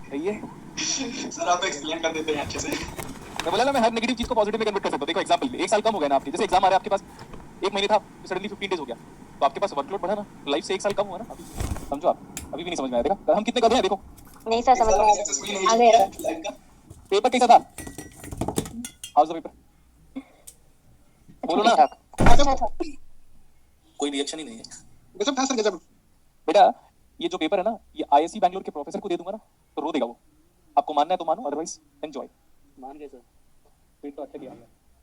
सही है। सर आप एक्सप्लेन कर देते हैं अच्छे से। मैं बोला ना, मैं हर नेगेटिव चीज को पॉजिटिव में कन्वर्ट कर सकता हूँ। देखो एग्जांपल, एक साल कम हो गया ना आपके, जैसे एग्जाम आ रहा है आपके पास, एक महीने था तो सडनली 15 डेज हो गया, तो आपके पास वर्कलोड बढ़ा ना, तो लाइफ से एक साल कम हुआ ना अभी। समझो आप, अभी भी नहीं समझ में आया। देखा हम कितने कर रहे हैं, देखो। नहीं सर, समझ में आ गया। पेपर कैसा था? हाउस द पेपर, बोलो ना। अच्छा था। कोई रिएक्शन ही नहीं है। गजब था सर, गजब। बेटा ये जो पेपर है ना, ये आईएससी बैंगलोर के प्रोफेसर को दे दूंगा ना, तो रो देगा वो। आपको मानना है तो मानो, अदरवाइज एंजॉय। मान गए सर, फिर तो अच्छा किया।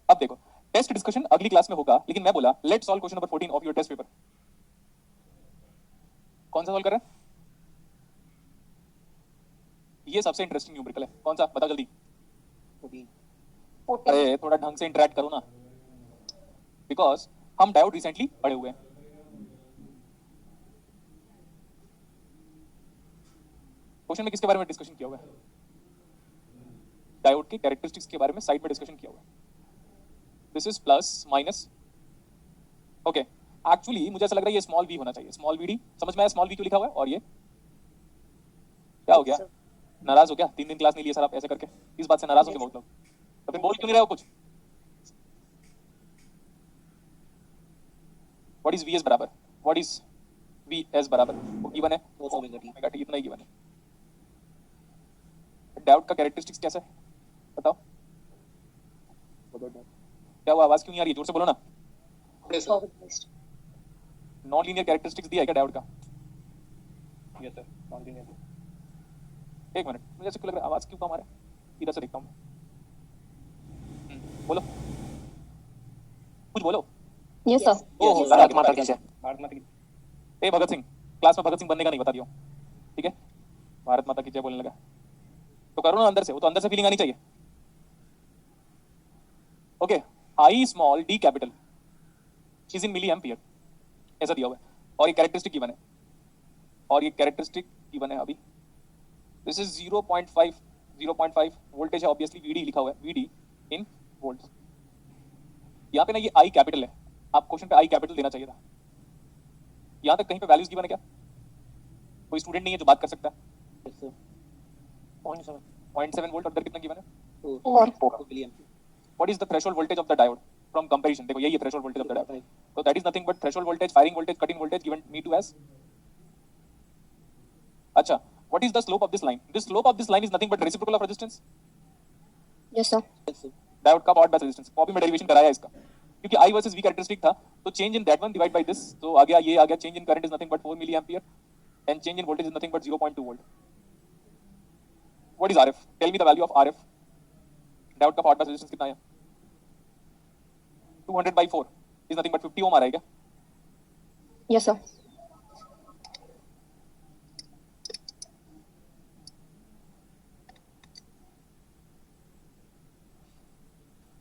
अब देखो, टेस्ट डिस्कशन अगली क्लास में होगा, लेकिन मैं बोला let solve question number 14 of your test paper. कौन सा सॉल्व कर रहे हैं? ये सबसे इंटरेस्टिंग न्यूमेरिकल है। कौन सा बताओ जल्दी। अरे थोड़ा ढंग से इंटरेक्ट करो ना, बिकॉज हम डायोड रिसेंटली पढ़े हुए हैं। क्वेश्चन में किसके बारे में डिस्कशन किया हुआ है? डायोड के कैरेक्टरिस्टिक्स के बारे में साइड में डिस्कशन किया हुआ है। This is plus minus. Okay, actually मुझे ऐसा लग रहा है ये स्मॉल वी होना चाहिए, स्मॉल वी डी। समझ में आया स्मॉल वी क्यों लिखा हुआ है? और ये क्या हो गया? नाराज हो गया? 3 दिन क्लास नहीं लिया सर आप ऐसे करके, इस बात से नाराज हो गए बहुत लोग। तो फिर बोल क्यों नहीं रहे हो कुछ? व्हाट इज वी एस बराबर? व्हाट इज वी एस बराबर? वो गिवन है, ओमेगा टी, इतना ही गिवन है। डायोड का कैरेक्टरिस्टिक्स कैसा है बताओ? क्या हुआ, आवाज क्यों नहीं आ रही है? जोर से बोलो ना। नॉन लीनियर कैरेक्टरिस्टिक्स दिया है क्या डायोड का? Yes sir, non linear. एक मिनट, मुझे ऐसे क्यों लग रहा है आवाज क्यों कम आ रहा है? इधर से देखता हूँ। बोलो, कुछ बोलो। Yes sir. भारत माता की जय। भारत माता की। ए भगत सिंह, क्लास में भगत सिंह बनने का नहीं बता दियो, ठीक है? भारत माता की जय बोलने लगा तो करो ना अंदर से, वो तो अंदर से फीलिंग आनी चाहिए। Okay, I small D capital is in milliampere, ऐसा दिया हुआ है, और ये कैरेक्टरिस्टिक गिवन है, और ये कैरेक्टरिस्टिक गिवन है अभी। दिस इज 0.5 वोल्टेज है, ऑब्वियसली वीडी लिखा हुआ है, वीडी इन वोल्ट। यहाँ पे ना ये आई कैपिटल है, आप क्वेश्चन पे आई कैपिटल देना चाहिए था। यहाँ तक कहीं पे वैल्यूज गिवन है क्या? कोई स्टूडेंट नहीं है जो बात कर सकता है? 0.7 वोल्ट, और इधर कितना गिवन है? 4 मिली। What is the threshold voltage of the diode from comparison? देखो यही है threshold voltage of the diode. So that is nothing but threshold voltage, firing voltage, cut-in voltage given me to as. अच्छा, what is the slope of this line? This slope of this line is nothing but reciprocal of resistance. Yes sir. Diode का part bus resistance. Copy में derivation कराया इसका, क्योंकि I versus V characteristic था, तो change in that one divide by this, तो आ गया ये आ गया, change in current is nothing but 4 milliampere and change in voltage is nothing but 0.2 volt. What is RF? Tell me the value of RF. Diode का part bus resistance कितना है? 200/4 is nothing but 50 ओम आ रहा है क्या? Yes sir.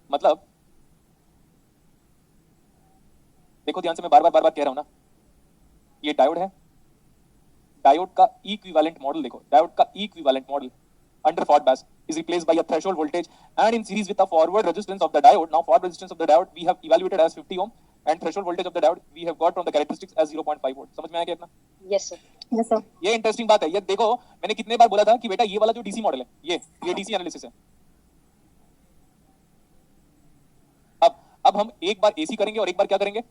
मतलब देखो ध्यान से, मैं बार बार कह रहा हूं ना, ये डायोड है, डायोड का इक्विवेलेंट मॉडल देखो, डायोड का equivalent model under Ford bus is replaced by a threshold voltage and in series with the forward resistance of the diode. Now forward resistance of the diode we have evaluated as 50 ohm and threshold voltage of the diode we have got from the characteristics as 0.5 volt. समझ में आया क्या इतना? Yes sir. Yes sir. ये interesting बात है। ये देखो मैंने कितने बार बोला था कि बेटा ये वाला जो डीसी मॉडल है, ये डीसी एनालिसिस है। अब हम एक बार एसी करेंगे और एक बार क्या करेंगे?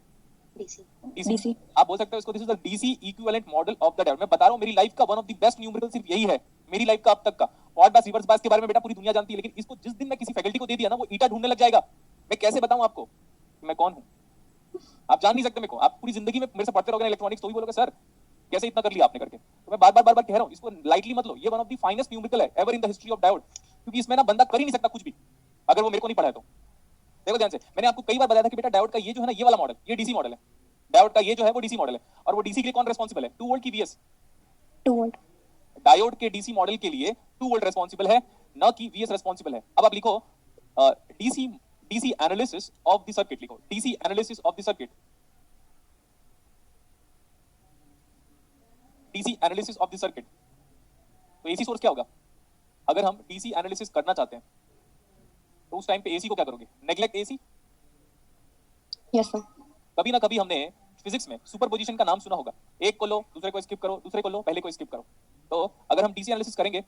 डीसी। आप बोल सकते हो इसको this is the DC equivalent model of the diode. मैं बता रहा हूं मेरी लाइफ का one of the best numerical सिर्फ यही है, मेरी लाइफ का अब तक का। फॉरवर्ड बायस, रिवर्स बायस के बारे में बेटा पूरी दुनिया जानती है, लेकिन इसको जिस दिन मैं किसी फैकल्टी को दे दिया ना, वो ईटा ढूंढने लग जाएगा। मैं कैसे बताऊं आपको कि मैं कौन हूं? आप जान नहीं सकते मेरे को। आप पूरी जिंदगी में मेरे से पढ़ते रहोगे इलेक्ट्रॉनिक्स, तो भी बोलोगे सर कैसे इतना कर लिया आपने करके। तो मैं बार बार कह रहा हूं, इसको लाइटली मत लो। ये one of the finest numerical है ever in the history of diode, क्योंकि इसमें ना बंदा कर ही नहीं सकता कुछ भी अगर वो मेरे को नहीं पढ़ा है तो। देखो ध्यान से, मैंने आपको कई बार बताया था कि बेटा डायोड का ये जो है ना, ये वाला मॉडल, ये डीसी मॉडल है। डायोड का ये जो है वो डीसी मॉडल है, और वो डीसी के लिए कौन रेस्पॉन्सिबल है? 2 वोल्ट की वीएस। 2 वोल्ट। डायोड के डीसी मॉडल के लिए 2 वोल्ट रेस्पॉन्सिबल है, ना कि वीएस रेस्पॉन्सिबल है। अब आप लिखो DC analysis of the circuit, लिखो DC analysis of the circuit, DC analysis of the circuit. तो एसी सोर्स क्या होगा? अगर हम डीसी एनालिसिस करना चाहते हैं तो उस टाइम पे एसी को क्या करोगे? Neglect AC. Yes sir. कभी ना कभी हमने फिजिक्स में सुपरपोजिशन का नाम सुना होगा। एक को लो, दूसरे को स्किप करो, दूसरे को लो, पहले को स्किप करो। तो अगर हम डीसी एनालिसिस करेंगे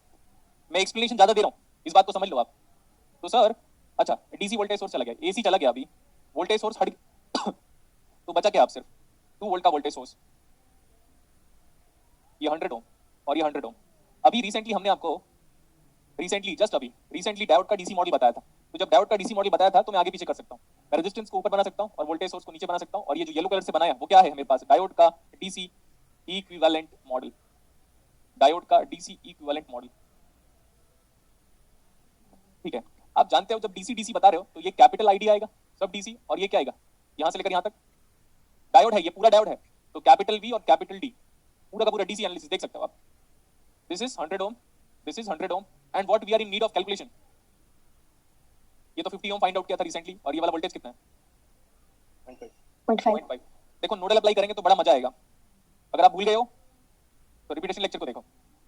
मैं एक्सप्लेनेशन ज्यादा दे रहा हूँ, इस बात को समझ लो आप। तो सर अच्छा डीसी वोल्टेज सोर्स चला गया, एसी चला गया, अभी वोल्टेज सोर्स हट तो बचा क्या आप, सिर्फ 2 वोल्ट का वोल्टेज सोर्स, ये 100 ओम और ये 100 ओम। अभी रिसेंटली हमने आपको रिसेंटली डायोड का डीसी मॉडल बताया था। तो जब डायोड का डीसी मॉडल बताया था तो मैं आगे पीछे कर सकता हूँ, मैं रेजिस्टेंस को ऊपर बना सकता हूँ और वोल्टेज सोर्स को नीचे बना सकता हूँ। और ये जो येलो कलर से बनाया वो क्या है मेरे पास, डायोड का डीसी इक्विवेलेंट मॉडल, डायोड का डीसी इक्विवेलेंट मॉडल। ठीक है, आप जानते हो जब डीसी डीसी बता रहे हो तो ये कैपिटल आईडी आएगा सब डीसी, और ये क्या आएगा यहां से लेकर यहां तक डायोड है, ये पूरा डायोड है, तो कैपिटल वी और कैपिटल डी, पूरा का पूरा डीसी एनालिसिस देख सकते हो आप। This is 100 ohm, this is 100 ohm, and what we are in need of calculation, ये तो 50 ओम फाइंड आउट किया था रिसेंटली, और ये वाला वोल्टेज कितना है 0.5 0.5। देखो नोडल अप्लाई करेंगे तो बड़ा मजा आएगा, अगर आप भूल गए हो तो रिपीटेशन लेक्चर को देखो।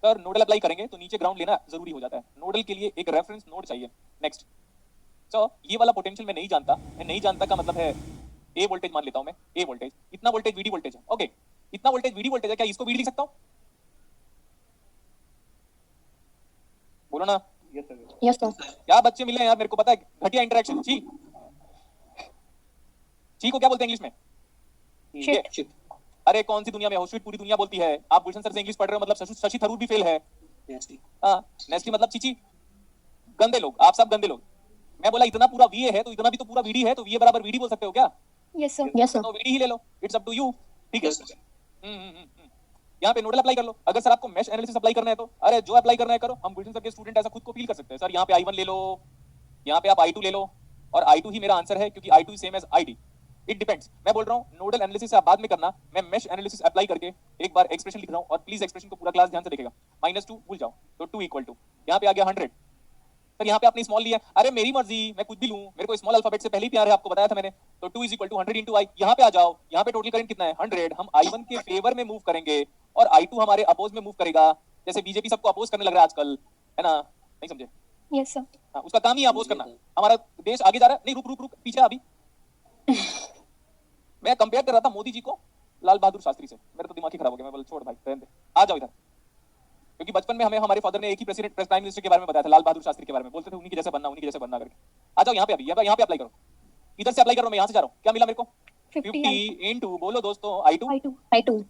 सर नोडल अप्लाई करेंगे तो नीचे ग्राउंड लेना जरूरी हो जाता है, नोडल के लिए एक रेफरेंस नोड चाहिए। नेक्स्ट, सो ये वाला पोटेंशियल मैं नहीं जानता का मतलब है ए वोल्टेज मान लेता हूं मैं, ए वोल्टेज, इतना वोल्टेज वीडी वोल्टेज है, ओके इतना वोल्टेज वीडी वोल्टेज है, क्या इसको वीडी लिख सकता हूं, बोलो ना। Yes sir. Yes, sir. क्या बच्चे मिले हैं यार, मेरे को पता है, घटिया इंटरेक्शन। ची ची को क्या बोलते हैं इंग्लिश में, Shit. अरे कौन सी दुनिया में हो, स्वीट पूरी दुनिया बोलती है। आप गुलशन सर से इंग्लिश पढ़ रहे हो मतलब शशि थरूर भी फेल है। हाँ नेस्टी मतलब चीची, गंदे लोग, आप सब गंदे लोग। मैं बोला इतना पूरा वीए है तो इतना भी तो पूरा वीडी है, तो वीए बराबर वीडी बोल सकते हो क्या, Yes, sir. Yes, sir. तो वीडी ही ले लो, इट्स अप टू यू। ठीक है, यहाँ पे नोडल अप्लाई कर लो। अगर सर आपको मेश एनालिसिस अप्लाई करना है तो अरे जो अप्लाई करना है करो, हम गुलशन सर के स्टूडेंट ऐसा खुद को फील कर सकते हैं। सर यहाँ पे I1 ले लो, यहाँ पे आप I2 ले लो, और I2 ही मेरा आंसर है क्योंकि I2 same as ID। It depends, मैं बोल रहा हूँ नोडल एनालिसिस आप बाद में करना, मैं मेश एनालिसिस अप्लाई करके एक बार एक्सप्रेशन लिख रहा हूँ, और प्लीज एक्सप्रेशन को पूरा क्लास ध्यान से देखेगा। -2 भूल जाओ, तो 2 इक्वल टू यहाँ पे आ गया 100। सर यहाँ पे आपने स्मॉल लिया, अरे मेरी मर्जी, मैं कुछ भी लूं, मेरे को स्मॉल अल्फाबेट से पहले ही प्यार है, आपको बताया था मैंने। तो 2 इज इक्वल टू 100 इंटू आई, यहाँ पे आ जाओ, यहाँ पे टोटल करंट कितना है 100, हम I1 के फेवर में मूव करेंगे और I2 हमारे अपोज में मूव करेगा, जैसे बीजेपी सबको अपोज करने लग रहा है आजकल, है ना, नहीं समझे। Yes, sir. हाँ, उसका काम ही अपोज करना। हमारा देश आगे जा रहा है, नहीं रुक पीछे अभी मैं कंपेयर कर रहा था मोदी जी को लाल बहादुर शास्त्री से, मेरा तो दिमाग ही खराब हो गया। मैं बोला छोड़ भाई रहने दे, आ जाओ इधर, क्योंकि बचपन में हमें हमारे फादर ने एक ही प्रेसिडेंट प्राइम मिनिस्टर के बारे में बताया था, लाल बहादुर शास्त्री के बारे में, बोलते थे उन्हीं के जैसे बनना करके। आ जाओ यहाँ पे, अभी यहाँ पे अप्लाई करो, इधर से अप्लाई करो, मैं यहाँ से जा रहा हूँ, क्या मिला मेरे को 50 इंटू, बोलो दोस्तों I2 I2.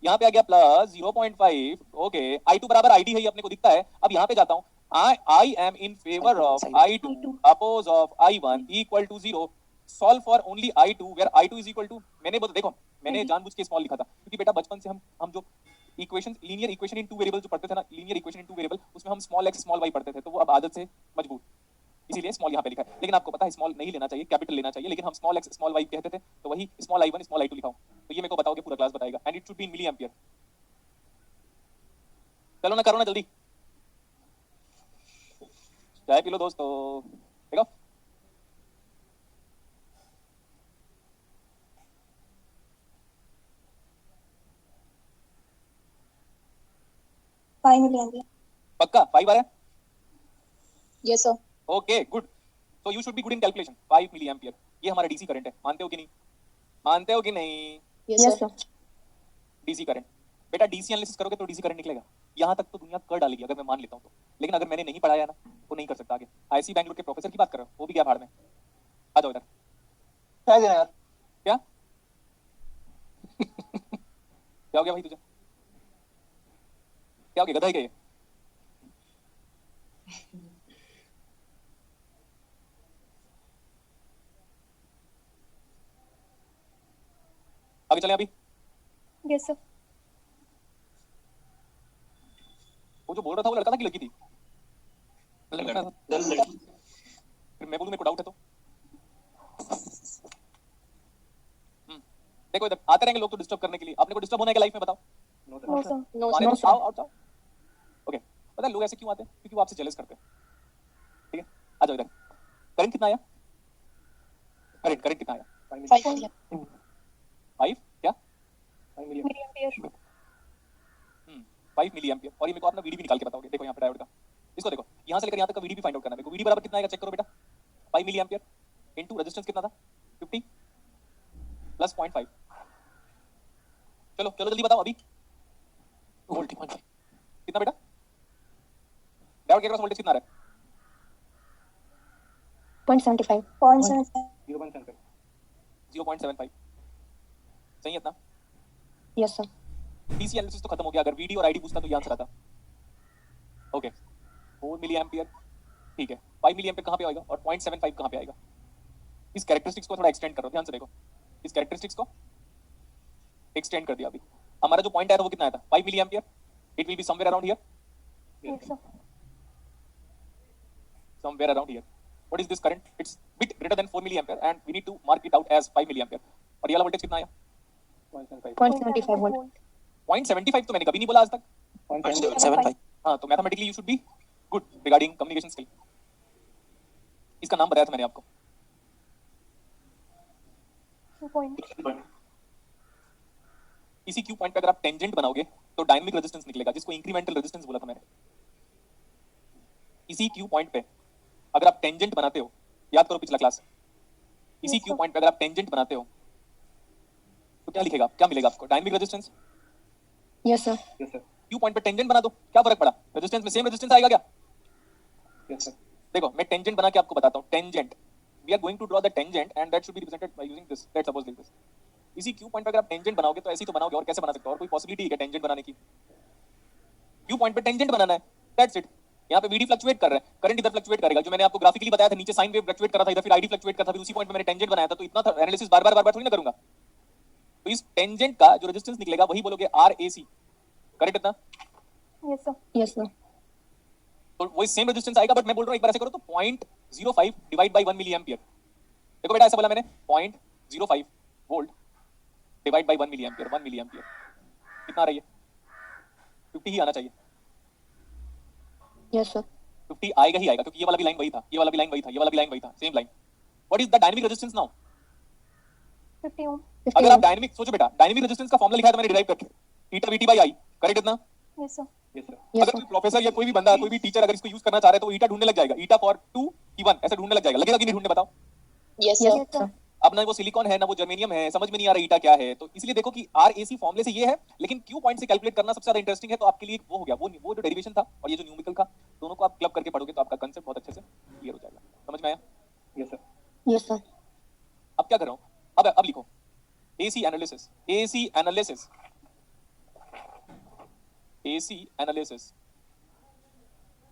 यहाँ पे आ गया प्लस 0.5, ओके I2 बराबर ID है, ये अपने को दिखता है। अब यहाँ पे जाता हूँ, I am in favor of I2 oppose of I1 equal to 0, solve for only I2 where I2 is equal to, मैंने बोला देखो मैंने जानबूझ के स्मॉल लिखा था क्योंकि बेटा बचपन से हम जो equation, linear equation in two variable जो पढ़ते थे ना, linear equation in two variable, उसमें हम स्मॉल x स्मॉल y पढ़ते थे, तो वो अब आदत से मजबूर, इसीलिए स्मॉल यहाँ पे लिखा है। लेकिन आपको पता है स्मॉल नहीं लेना चाहिए, कैपिटल लेना चाहिए, लेकिन हम स्मॉल x स्मॉल y कहते थे, तो वही स्मॉल I1 स्मॉल I2 लिखा हूँ। तो ये मेरे को बताओगे, पूरा क्लास बताएगा, and it should be in milliampere. चलो ना, करो ना जल्दी, चाय पी लो दोस्तों, देखो 5 million. पक्का 5 बार है, Yes, sir. ओके गुड, तो you should be good in calculation. 5 milliampere, ये हमारा डीसी करंट है, मानते हो कि नहीं, मानते हो कि नहीं, Yes, sir. DC current. बेटा डीसी एनालिसिस करोगे तो डीसी करंट निकलेगा, यहाँ तक तो दुनिया कर डालेगी अगर मैं मान लेता हूँ तो, लेकिन अगर मैंने नहीं पढ़ाया ना तो नहीं कर सकता आगे। आईसी बैंगलोर के प्रोफेसर की बात कर रहे हो, वो भी गया भाड़ में, आ जाओ इधर। क्या देना यार, क्या क्या हो गया भाई तुझे, क्या हो गया, गधा ही गए। आगे चले अभी, Yes, sir. वो जो बोल रहा था वो लड़का था कि लड़की थी, लड़का था। फिर मैं बोलूं मेरे को डाउट है तो देखो इधर आते रहेंगे लोग तो डिस्टर्ब करने के लिए, अपने को डिस्टर्ब होने के लाइफ में बताओ। No No, sir. sir. No, आने no, दो, sir. आओ जाओ, ओके। पता है लोग ऐसे क्यों आते हैं, क्योंकि वो आपसे जेलस करते हैं, ठीक है। आ जाओ इधर, करंट कितना आया, करंट कितना आया, 5 million. 5 क्या 5 मिलियन। Milliampere. 5 मिली एम्पियर, और ये मेरे को अपना वीडी भी निकाल के बताओगे। देखो यहाँ पे डायोड का, इसको देखो यहाँ से लेकर यहाँ तक का वीडी भी फाइंड आउट करना है मेरे को। वीडी बराबर कितना आएगा चेक करो बेटा, 5 मिली एम्पियर इनटू रेजिस्टेंस कितना था 50 प्लस 0.5, चलो चलो जल्दी बताओ अभी, वोल्ट कितना बेटा, डायोड के अक्रॉस वोल्टेज कितना आ रहा है? 0.75. 0.75. 0.75 सही है इतना? Yes, sir. डीसी एनालिसिस तो खत्म हो गया. अगर वीडी और आईडी पूछता तो ये आंसर आता. ओके 4 मिली एम्पियर ठीक है. 5 मिली एम्पियर कहाँ पे आएगा और 0.75 कहाँ पे आएगा? इस कैरेक्टरिस्टिक्स को थोड़ा एक्सटेंड करो, ध्यान से देखो. इस कैरेक्टरिस्टिक्स को एक्सटेंड कर दिया. अभी हमारा जो पॉइंट आया था वो कितना आया था? 5 milliampere. It will be somewhere around here. Yes, sir. Somewhere around here. What is this current? It's bit greater than 4 milliampere and we need to mark it out as 5 milliampere. और ये वाला voltage कितना आया? 0.75 volt. 0.75 तो मैंने कभी नहीं बोला आज तक. 0.75. हाँ तो mathematically you should be good regarding communication skill. इसका नाम बताया था मैंने आपको. Point. इसी क्यू पॉइंट पे अगर आप टेंजेंट बनाओगे तो डायनामिक रेजिस्टेंस निकलेगा, जिसको इंक्रीमेंटल रेजिस्टेंस बोला था मैंने. इसी क्यू पॉइंट पे अगर आप टेंजेंट बनाते हो, याद करो पिछला क्लास. इसी क्यू पॉइंट पे अगर आप टेंजेंट बनाते हो तो क्या लिखेगा, क्या मिलेगा आपको? Dynamic resistance. Yes, sir. Yes, sir. Q point पे टेंजेंट बना दो, क्या फर्क पड़ा? रेजिस्टेंस में सेम रेजिस्टेंस आएगा क्या? Yes, sir. देखो मैं टेंजेंट बना के आपको बताता हूँ. Tangent we are going to draw the tangent and that should be represented by using this. Let's suppose like this. इसी क्यू पॉइंट पे अगर आप टेंजेंट बनाओगे तो ऐसे ही तो बनाओगे, और कैसे बना सकते हो? और कोई पॉसिबिलिटी है क्या टेंजेंट बनाने की? क्यू पॉइंट पे टेंजेंट बनाना है, दैट्स इट. यहाँ पे वीडी फ्लक्चुएट कर रहा है, करंट इधर फ्लक्चुएट करेगा. जो मैंने आपको ग्राफिकली बताया था, नीचे साइन वेव फ्लक्चुएट कर रहा था, इधर फिर आईडी फ्लक्चुएट कर रहा था, फिर उसी पॉइंट पे मैंने टेंजेंट बनाया था. तो इतना एनालिसिस बार बार थोड़ी ना करूंगा. तो इस टेंजेंट का जो रेजिस्टेंस निकलेगा वही बोलोगे RAC. करेक्ट इतना? Yes, sir. Yes, sir. तो वही सेम रेजिस्टेंस आएगा. बट मैं बोल रहा हूँ एक बार ऐसे करो तो 0.05 डिवाइड बाय 1 मिली एम्पियर. देखो बेटा ऐसा बोला मैंने 0.05 volt divide by 1 milliampere. 1 milliampere कितना आ रही है? 50 ही आना चाहिए. Yes, sir. 50 आएगा ही आएगा, क्योंकि ये वाला भी लाइन वही था, ये वाला भी लाइन वही था, ये वाला भी लाइन वही था, same line. What is the dynamic resistance now? 50 ohm. अगर आप डायनामिक सोचो बेटा, डायनामिक रेजिस्टेंस का फॉर्मूला लिखा था मैंने डिराइव करके, ईटा VT बाय I. करेक्ट इतना? Yes, sir. Yes, sir. Yes, अगर sir. कोई प्रोफेसर या कोई भी बंदा, कोई भी टीचर अगर इसको यूज करना चाह रहा है तो वो ईटा ढूंढने लग जाएगा. ईटा फॉर 2 की 1 ऐसे ढूंढने लग जाएगा. लगेगा कि नहीं ढूंढने? बताओ. Yes, sir. Yes, sir. अब ना वो सिलिकॉन है ना वो जर्मेनियम है, समझ में नहीं आ रहा ईटा क्या है. तो इसलिए देखो कि RAC फॉर्मूले से ये है, लेकिन क्यू पॉइंट से कैलकुलेट करना सबसे ज्यादा इंटरेस्टिंग है. तो आपके लिए वो हो गया, वो जो डेरिवेशन था और ये जो न्यूमेरिकल था, दोनों को आप क्लब करके पढ़ोगे तो आपका कांसेप्ट बहुत अच्छे से क्लियर हो जाएगा. समझ में आया? Yes, sir. Yes, sir. अब क्या कर रहा हूँ? अब लिखो AC analysis. AC analysis. AC analysis.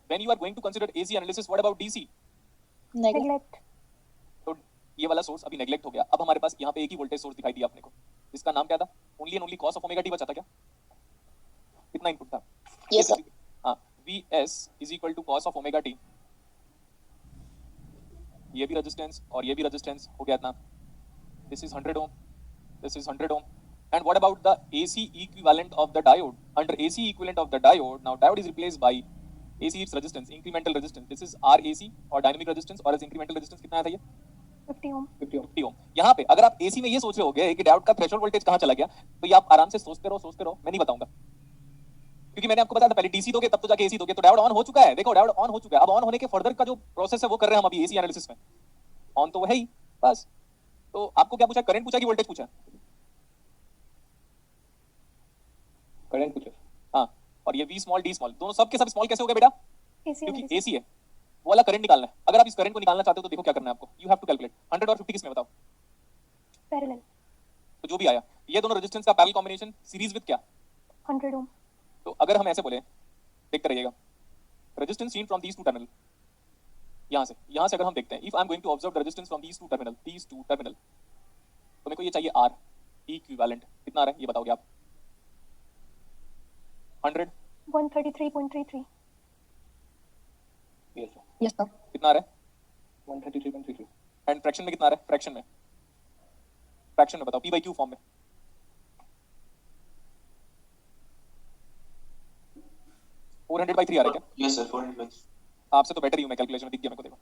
When you are going to consider AC analysis, what about DC? Neglect. तो ये वाला सोर्स अभी नेग्लेक्ट हो गया. अब हमारे पास यहाँ पे एक ही वोल्टेज सोर्स दिखाई दिया अपने को. इसका नाम क्या था? Only and only cos of omega t बचा था क्या? कितना इनपुट था? Yes, sir. हाँ, VS is equal to cos of omega t. ये भी रेजिस्टेंस और ये भी रेजिस्टेंस हो गया इतना. This is 100 ohm. This is 100 ohm. And what about the AC equivalent of the diode? Under AC equivalent of the diode, now diode is replaced by AC its resistance, incremental resistance. This is RAC और dynamic resistance, और as incremental resistance कितना आया था ये? 50 ohm. 50 ओम. यहाँ पे अगर आप AC में ये सोच रहे होगे कि डायोड का थ्रेशोल्ड वोल्टेज कहाँ चला गया, तो ये आप आराम से सोचते रहो. मैं नहीं बताऊंगा, क्योंकि मैंने आपको बताया था पहले DC दोगे तब तो जाके AC दोगे. तो डायोड ऑन हो चुका है. देखो डायोड ऑन हो चुका है. अब ऑन होने के फर्दर का जो प्रोसेस है वो कर रहे हैं हम अभी AC एनालिसिस में. ऑन तो वो है ही बस. तो आपको क्या पूछा? करंट पूछा कि वोल्टेज पूछा? Current पूछा. हाँ, और ये V स्मॉल D स्मॉल दोनों सब के सब स्मॉल कैसे हो गए बेटा? AC क्योंकि analysis. AC है. वो वाला करंट निकालना है. अगर आप इस करंट को निकालना चाहते हो तो देखो क्या करना है आपको. यू हैव टू कैलकुलेट 100 और 50 किस में बताओ. Parallel. तो जो भी आया, ये दोनों रेजिस्टेंस का पैरेलल कॉम्बिनेशन सीरीज विद क्या? 100 ohm. तो अगर हम ऐसे बोले, देखते रहिएगा, resistance seen from these two terminal. यहाँ से अगर हम देखते हैं, if I am going to observe the resistance from these two terminal, तो मेरे को ये चाहिए R इक्विवेलेंट. कितना आ रहा है ये बताओगे आप? 100. 133.33. Yes, sir. Yes, sir. कितना आ रहा है? 133.33. एंड फ्रैक्शन में कितना आ रहा है? फ्रैक्शन में बताओ, P/Q फॉर्म में. 400/3 आ रहा है क्या? Yes, sir. 400. आपसे तो बेटर ही हूं मैं कैलकुलेशन में, दिख गया मेरे को. देखो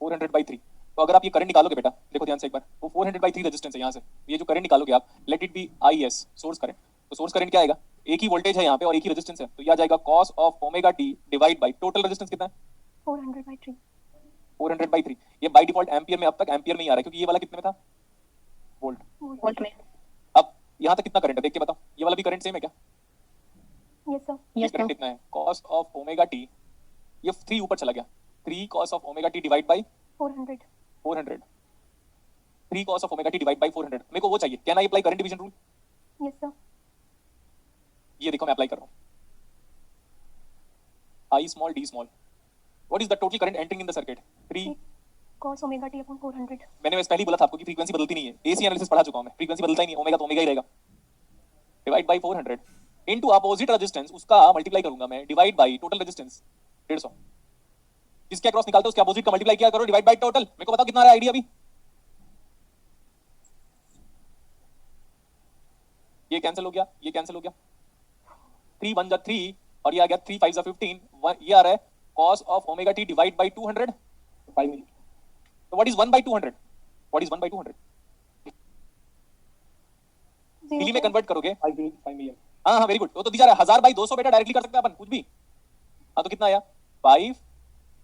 400/3. तो अगर आप ये करंट निकालोगे बेटा, देखो ध्यान से एक बार, वो 400/3 रेजिस्टेंस है. यहाँ से ये जो करंट निकालोगे आप, let it be IS source current. तो सोर्स करंट क्या आएगा? एक ही वोल्टेज है यहाँ पे और एक ही रेजिस्टेंस है, तो ये आ जाएगा cos of omega t divide by total resistance कितना है? 400/3. 400/3. ये बाय डिफॉल्ट एम्पियर में, अब तक एम्पियर में ही आ रहा है, क्योंकि ये वाला कितने में था? वोल्ट. Volt में. अब यहाँ तक कितना करंट है देख के बताओ. ये वाला भी करंट सेम है क्या? Yes, sir. ये Yes, sir. करंट कितना है? cos of omega t ये 3 ऊपर चला गया, 3 cos of omega t divide bye 400. 400, 3 cos of omega t divide bye 400, मेरे को वो चाहिए। Can I apply current division rule? Yes, sir. ये देखो मैं अप्लाई कर रहा हूँ, I small d small, what is the total current entering in the circuit? 3 Cos omega t upon 400. मैंने वैसे पहले ही बोला था आपको कि फ्रीक्वेंसी बदलती नहीं है, एसी एनालिसिस पढ़ा चुका हूं मैं, फ्रीक्वेंसी बदलता ही नहीं, ओमेगा तो ओमेगा ही रहेगा, divide by 400 into opposite resistance, उसका मल्टीप्लाई करूंगा मैं, डिवाइड बाय टोटल रेजिस्टेंस 150, जिसके अक्रॉस निकालते हो उसके अपोजिट का मल्टीप्लाई किया करो, डिवाइड बाय टोटल। मेरे को बताओ कितना आ रहा है आईडिया अभी? ये कैंसिल हो गया, ये कैंसिल हो गया, 3 1 जा 3 और ये आ गया 3 5 जा 15, ये आ रहा है cos of omega t divide by 200, 5 मिली। तो what is 1 by 200? What is 1 by 200? Milli में कन्वर्ट करोगे? 5 मिलियन। हाँ हाँ वेरी गुड, तो दिया रहा है 1000 बाई 200 बेटा, डायरेक्टली कर सकते हैं अपन कुछ भी। हाँ तो कितना आया? 5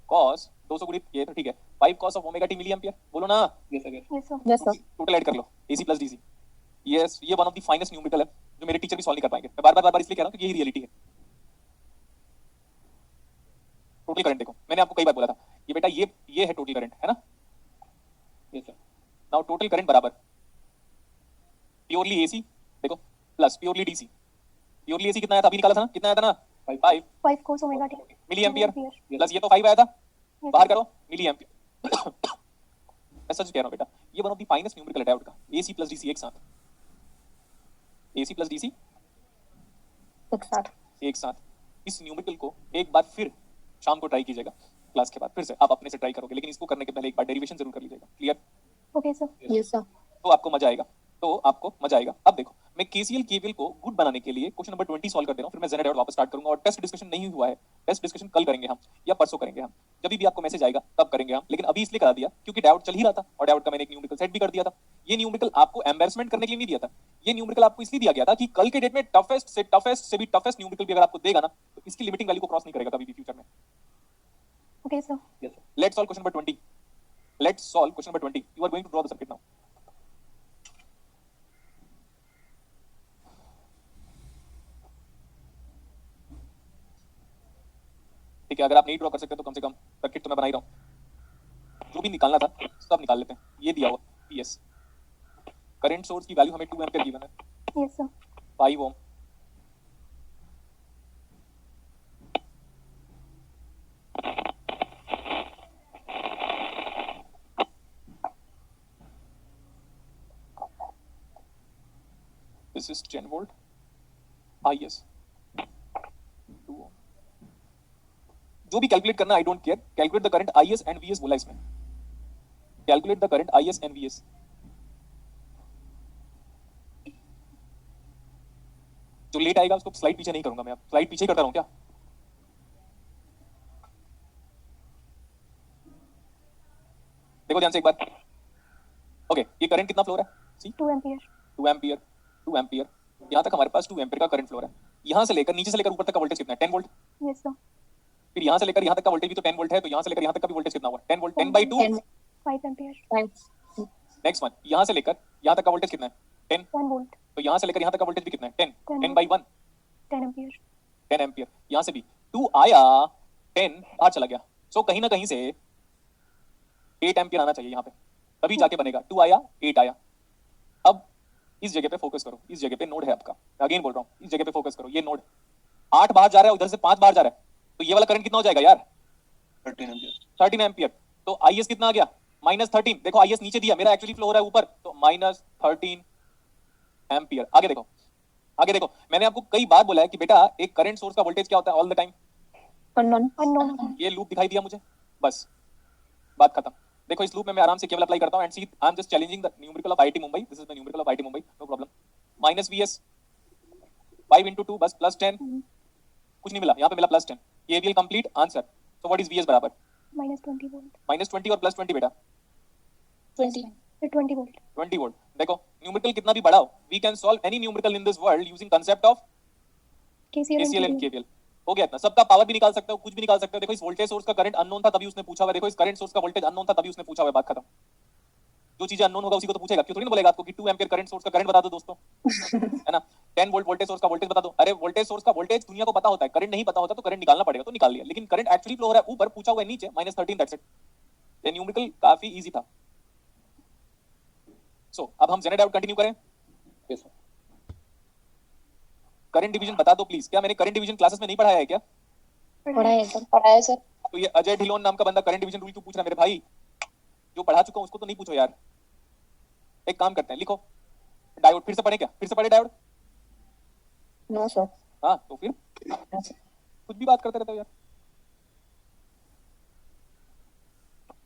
cos 200 गुणित ये तो ठीक है, 5 cos of omega t milliampere, बोलो ना। Yes sir, Yes, sir. Yes, sir. Total add कर लो, AC प्लस DC। यस, ये one of the finest numerical है जो मेरे टीचर भी सॉल्व नहीं कर पाएंगे। मैं बार-बार इसलिए कह रहा हूं क्योंकि यही रियलिटी है। टोटल करंट देखो, मैंने आपको कई बार बोला था ये बेटा, ये है टोटल करंट, है ना? Yes sir. Now total current बराबर प्योरली AC देखो plus purely DC। Purely AC कितना आया था? अभी निकाला था ना, कितना आया था ना? 5 5 cos omega t. Milliampere, Yes, plus ये तो 5 आया था, sir. बाहर करो मिली एम्पियर। मैं सच कह रहा हूं बेटा, ये one of the finest numerical है डायोड का, AC प्लस DC एक साथ, AC प्लस DC एक साथ। एक साथ। इस न्यूमेरिकल को एक बार फिर शाम को ट्राई कीजिएगा, क्लास के बाद फिर से आप अपने से ट्राई करोगे, लेकिन इसको करने के पहले एक बार डेरिवेशन जरूर कर लीजिएगा। Clear? Okay, sir. Yes, sir. तो आपको मजा आएगा, तो आपको मजा आएगा। अब देखो, मैं KCL KVL को गुड बनाने के लिए क्वेश्चन नंबर 20 सॉल्व कर दे रहा हूं, फिर मैं जेनरेट वापस स्टार्ट करूंगा, और टेस्ट डिस्कशन नहीं हुआ है, टेस्ट डिस्कशन कल करेंगे हम या परसों करेंगे हम, जब भी आपको मैसेज आएगा तब करेंगे हम, लेकिन अभी इसलिए करा दिया क्योंकि डायोड चल ही रहा था और डायोड का मैंने एक न्यूमेरिकल सेट भी कर दिया था। ये न्यूमेरिकल आपको एम्बैरेसमेंट करने के लिए नहीं दिया था, ये न्यूमेरिकल आपको इसलिए दिया गया था कि कल के डेट में टफेस्ट से भी टफेस्ट न्यूमेरिकल भी अगर आपको देगा ना, तो इसकी लिमिटिंग वैल्यू को क्रॉस नहीं करेगा कभी भी फ्यूचर में। Okay, sir. Yes sir. Let's solve question number 20. Let's solve question number 20. You are going to draw the circuit now. ठीक है, अगर आप नहीं ड्रॉ कर सकते तो कम से कम सर्किट तो मैं बना ही रहा हूं, जो भी निकालना था सब निकाल लेते हैं। ये दिया हुआ PS, करंट सोर्स की वैल्यू हमें 2 एम्पीयर गिवन है, Yes, sir. 5 ohm, this is 10 volt, IS 2 ohm। जो भी कैलकुलेट करना, I don't care, calculate the current IS and VS बोला इसमें, calculate the current IS and VS। जो लेट आएगा उसको स्लाइड पीछे नहीं करूंगा मैं, अब स्लाइड पीछे ही करता रहूं क्या? देखो ध्यान से एक बार, ओके, ये करंट कितना फ्लो हो रहा है? सी 2 ampere. 2 एम्पियर, 2 एम्पियर, यहाँ तक हमारे पास 2 एम्पियर का करंट फ्लो रहा है। यहाँ से लेकर नीचे से लेकर ऊपर तक का वोल्टेज कितना है? 10 वोल्ट। Yes, sir. फिर यहाँ से लेकर यहाँ तक का वोल्टेज भी तो 10 वोल्ट है, तो यहाँ से लेकर यहाँ तक का भी वोल्टेज कितना हुआ? 10 volt, 10 by 2। 5 ampere. 5. Next one, यहाँ से लेकर यहाँ तक का वोल्टेज कितना है? 10। 10 volt. तो यहाँ से लेकर यहाँ तक का वोल्टेज भी कितना है? 10। 10 10 by 1, 10 ampere. 10 एम्पियर। यहाँ से भी 2 आया, 10 बाहर चला गया, सो कहीं ना कहीं से 8 एम्पियर आना चाहिए यहाँ पे, तभी जाके बनेगा। 2 आया, 8 आया। अब इस जगह पे फोकस करो, इस जगह पे नोड है आपका, अगेन बोल रहा हूँ, इस जगह पे फोकस करो। ये नोड 8 बाहर जा रहा है, उधर से 5 बाहर जा रहा है, तो ये वाला करंट कितना हो जाएगा यार? 13 एम्पीयर। 13 एम्पियर। तो IS कितना आ गया? -13। देखो IS नीचे दिया, मेरा एक्चुअली फ्लो हो रहा है ऊपर, तो -13 एम्पियर। आगे देखो, आगे देखो, मैंने आपको कई बार बोला है कि बेटा एक करंट सोर्स का वोल्टेज क्या होता है all the time? Unknown. Unknown. ये लूप दिखाई दिया मुझे, बस बात खत्म। देखो इस लूप में मैं आराम से केवल अप्लाई करता हूं, and see I am just challenging the numerical of IIT Mumbai, this is the numerical of IIT Mumbai, no problem. -VS 5 into 2 बस +10, कुछ नहीं मिला, यहाँ पे मिला +10। KVL complete answer. So what is VS बराबर? -20 volt. -20 और +20 बेटा 20. 20 volt. 20 वोल्ट। देखो न्यूमेरिकल कितना भी बड़ा हो, we can solve any numerical in this world using concept of KCL KCL and and KVL. KVL। हो गया इतना, सबका पावर भी निकाल सकते हो, कुछ भी निकाल सकते हो। देखो इस वोल्टेज सोर्स का करंट अननोन था तभी उसने पूछा हुआ है, देखो इस करंट सोर्स का वोल्टेज अननोन था तभी उसने पूछा हुआ है, बात खत्म। जो चीजें अननोन होगा उसी को तो पूछेगा, क्यों थोड़ी ना बोलेगा आपको कि 2 एम्पीयर करंट सोर्स का करंट बता दो दोस्तों, है ना। 10 वोल्ट वोल्टेज सोर्स का वोल्टेज बता दो। अरे वोल्टेज सोर्स का वोल्टेज दुनिया को पता होता है, करंट नहीं पता होता तो करंट निकालना पड़ेगा, तो निकाल लिया। लेकिन करंट एक्चुअली फ्लो हो रहा है ऊपर, पूछा हुआ है नीचे, -13 दैट्स इट। ये न्यूमेरिकल काफी इजी था। सो अब हम जेनेट आउट कंटिन्यू करें। Yes, sir. करंट डिवीजन बता दो प्लीज। क्या मैंने करंट डिवीजन क्लासेस में नहीं पढ़ाया है क्या? पढ़ा है सर, पढ़ा है सर। तो ये अजय ढिलोन नाम का बंदा करंट डिवीजन रूल क्यों पूछ रहा है मेरे भाई? जो पढ़ा चुका हूं उसको तो नहीं पूछो यार। एक काम करते हैं, लिखो डायोड। फिर से पढ़े क्या? फिर से पढ़े डायोड? No sir. हाँ तो फिर कुछ भी बात करते रहते हो यार।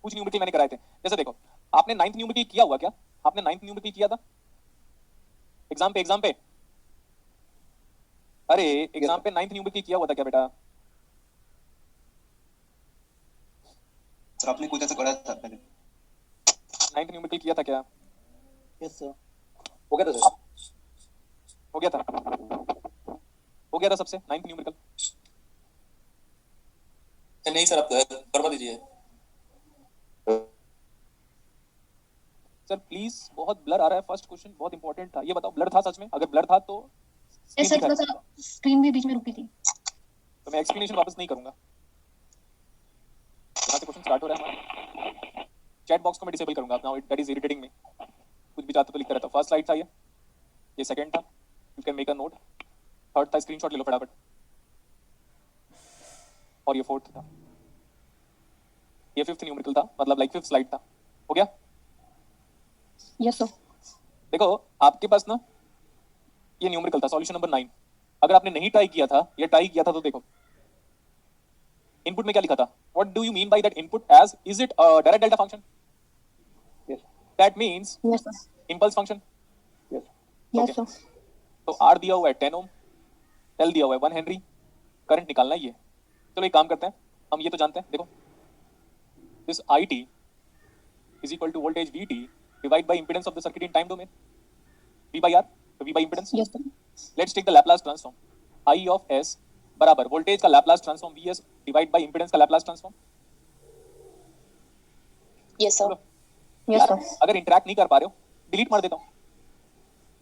कुछ न्यूमेरिकल मैंने कराए थे। जैसे देखो, आपने 9th न्यूमेरिकल किया हुआ क्या? आपने 9th न्यूमेरिकल किया था एग्जाम पे? अरे एग्जाम पे 9th न्यूमेरिकल किया हुआ था क्या बेटा? सर आपने कुछ ऐसा करा था पहले? 9th न्यूमेरिकल किया था क्या? Yes, sir. हो गया था सर। हो गया था? हो गया था सबसे 9th न्यूमेरिकल? नहीं सर, आप करवा दीजिए। सर प्लीज, बहुत ब्लर आ रहा है। फर्स्ट क्वेश्चन बहुत इंपॉर्टेंट था। ये बताओ ब्लर था सच में? अगर ब्लर था तो यस सर, थोड़ा सा स्क्रीन भी बीच में रुकी थी। तो मैं एक्सप्लेनेशन वापस नहीं करूंगा। यहाँ से क्वेश्चन स्टार्ट हो रहा है हमारा। चैट बॉक्स को मैं डिसेबल करूंगा नाउ, दैट इज इरिटेटिंग मी। कुछ भी चाहते तो लिखता रहता। फर्स्ट स्लाइड था ये सेकंड था, you can make a note. Third था, स्क्रीनशॉट ले लो फटाफट। और ये फोर्थ था, ये फिफ्थ न्यूमेरिकल था, मतलब लाइक फिफ्थ स्लाइड था। हो गया? Yes sir. देखो आपके पास ना ये न्यूमेरिकल था, सॉल्यूशन नंबर 9। अगर आपने नहीं ट्राई किया था या ट्राई किया था तो देखो इनपुट में क्या लिखा था। What do you mean by that input? As is it direct delta function? Yes, that means yes sir. Impulse function. yes. Yes sir. तो आर दिया हुआ है 10 ओम, एल दिया हुआ है 1 हेनरी, करंट निकालना ही है। चलो एक काम करते हैं, हम ये तो जानते हैं। देखो this IT is equal to voltage VT divide by impedance of the circuit in time domain, V by R, तो V by impedance. Yes sir. Let's take the Laplace transform. I of S बराबर voltage का Laplace transform VS divide by impedance का Laplace transform. Yes sir. बोलो। Yes यार, sir. अगर interact नहीं कर पा रहे हो डिलीट मार देता हूँ।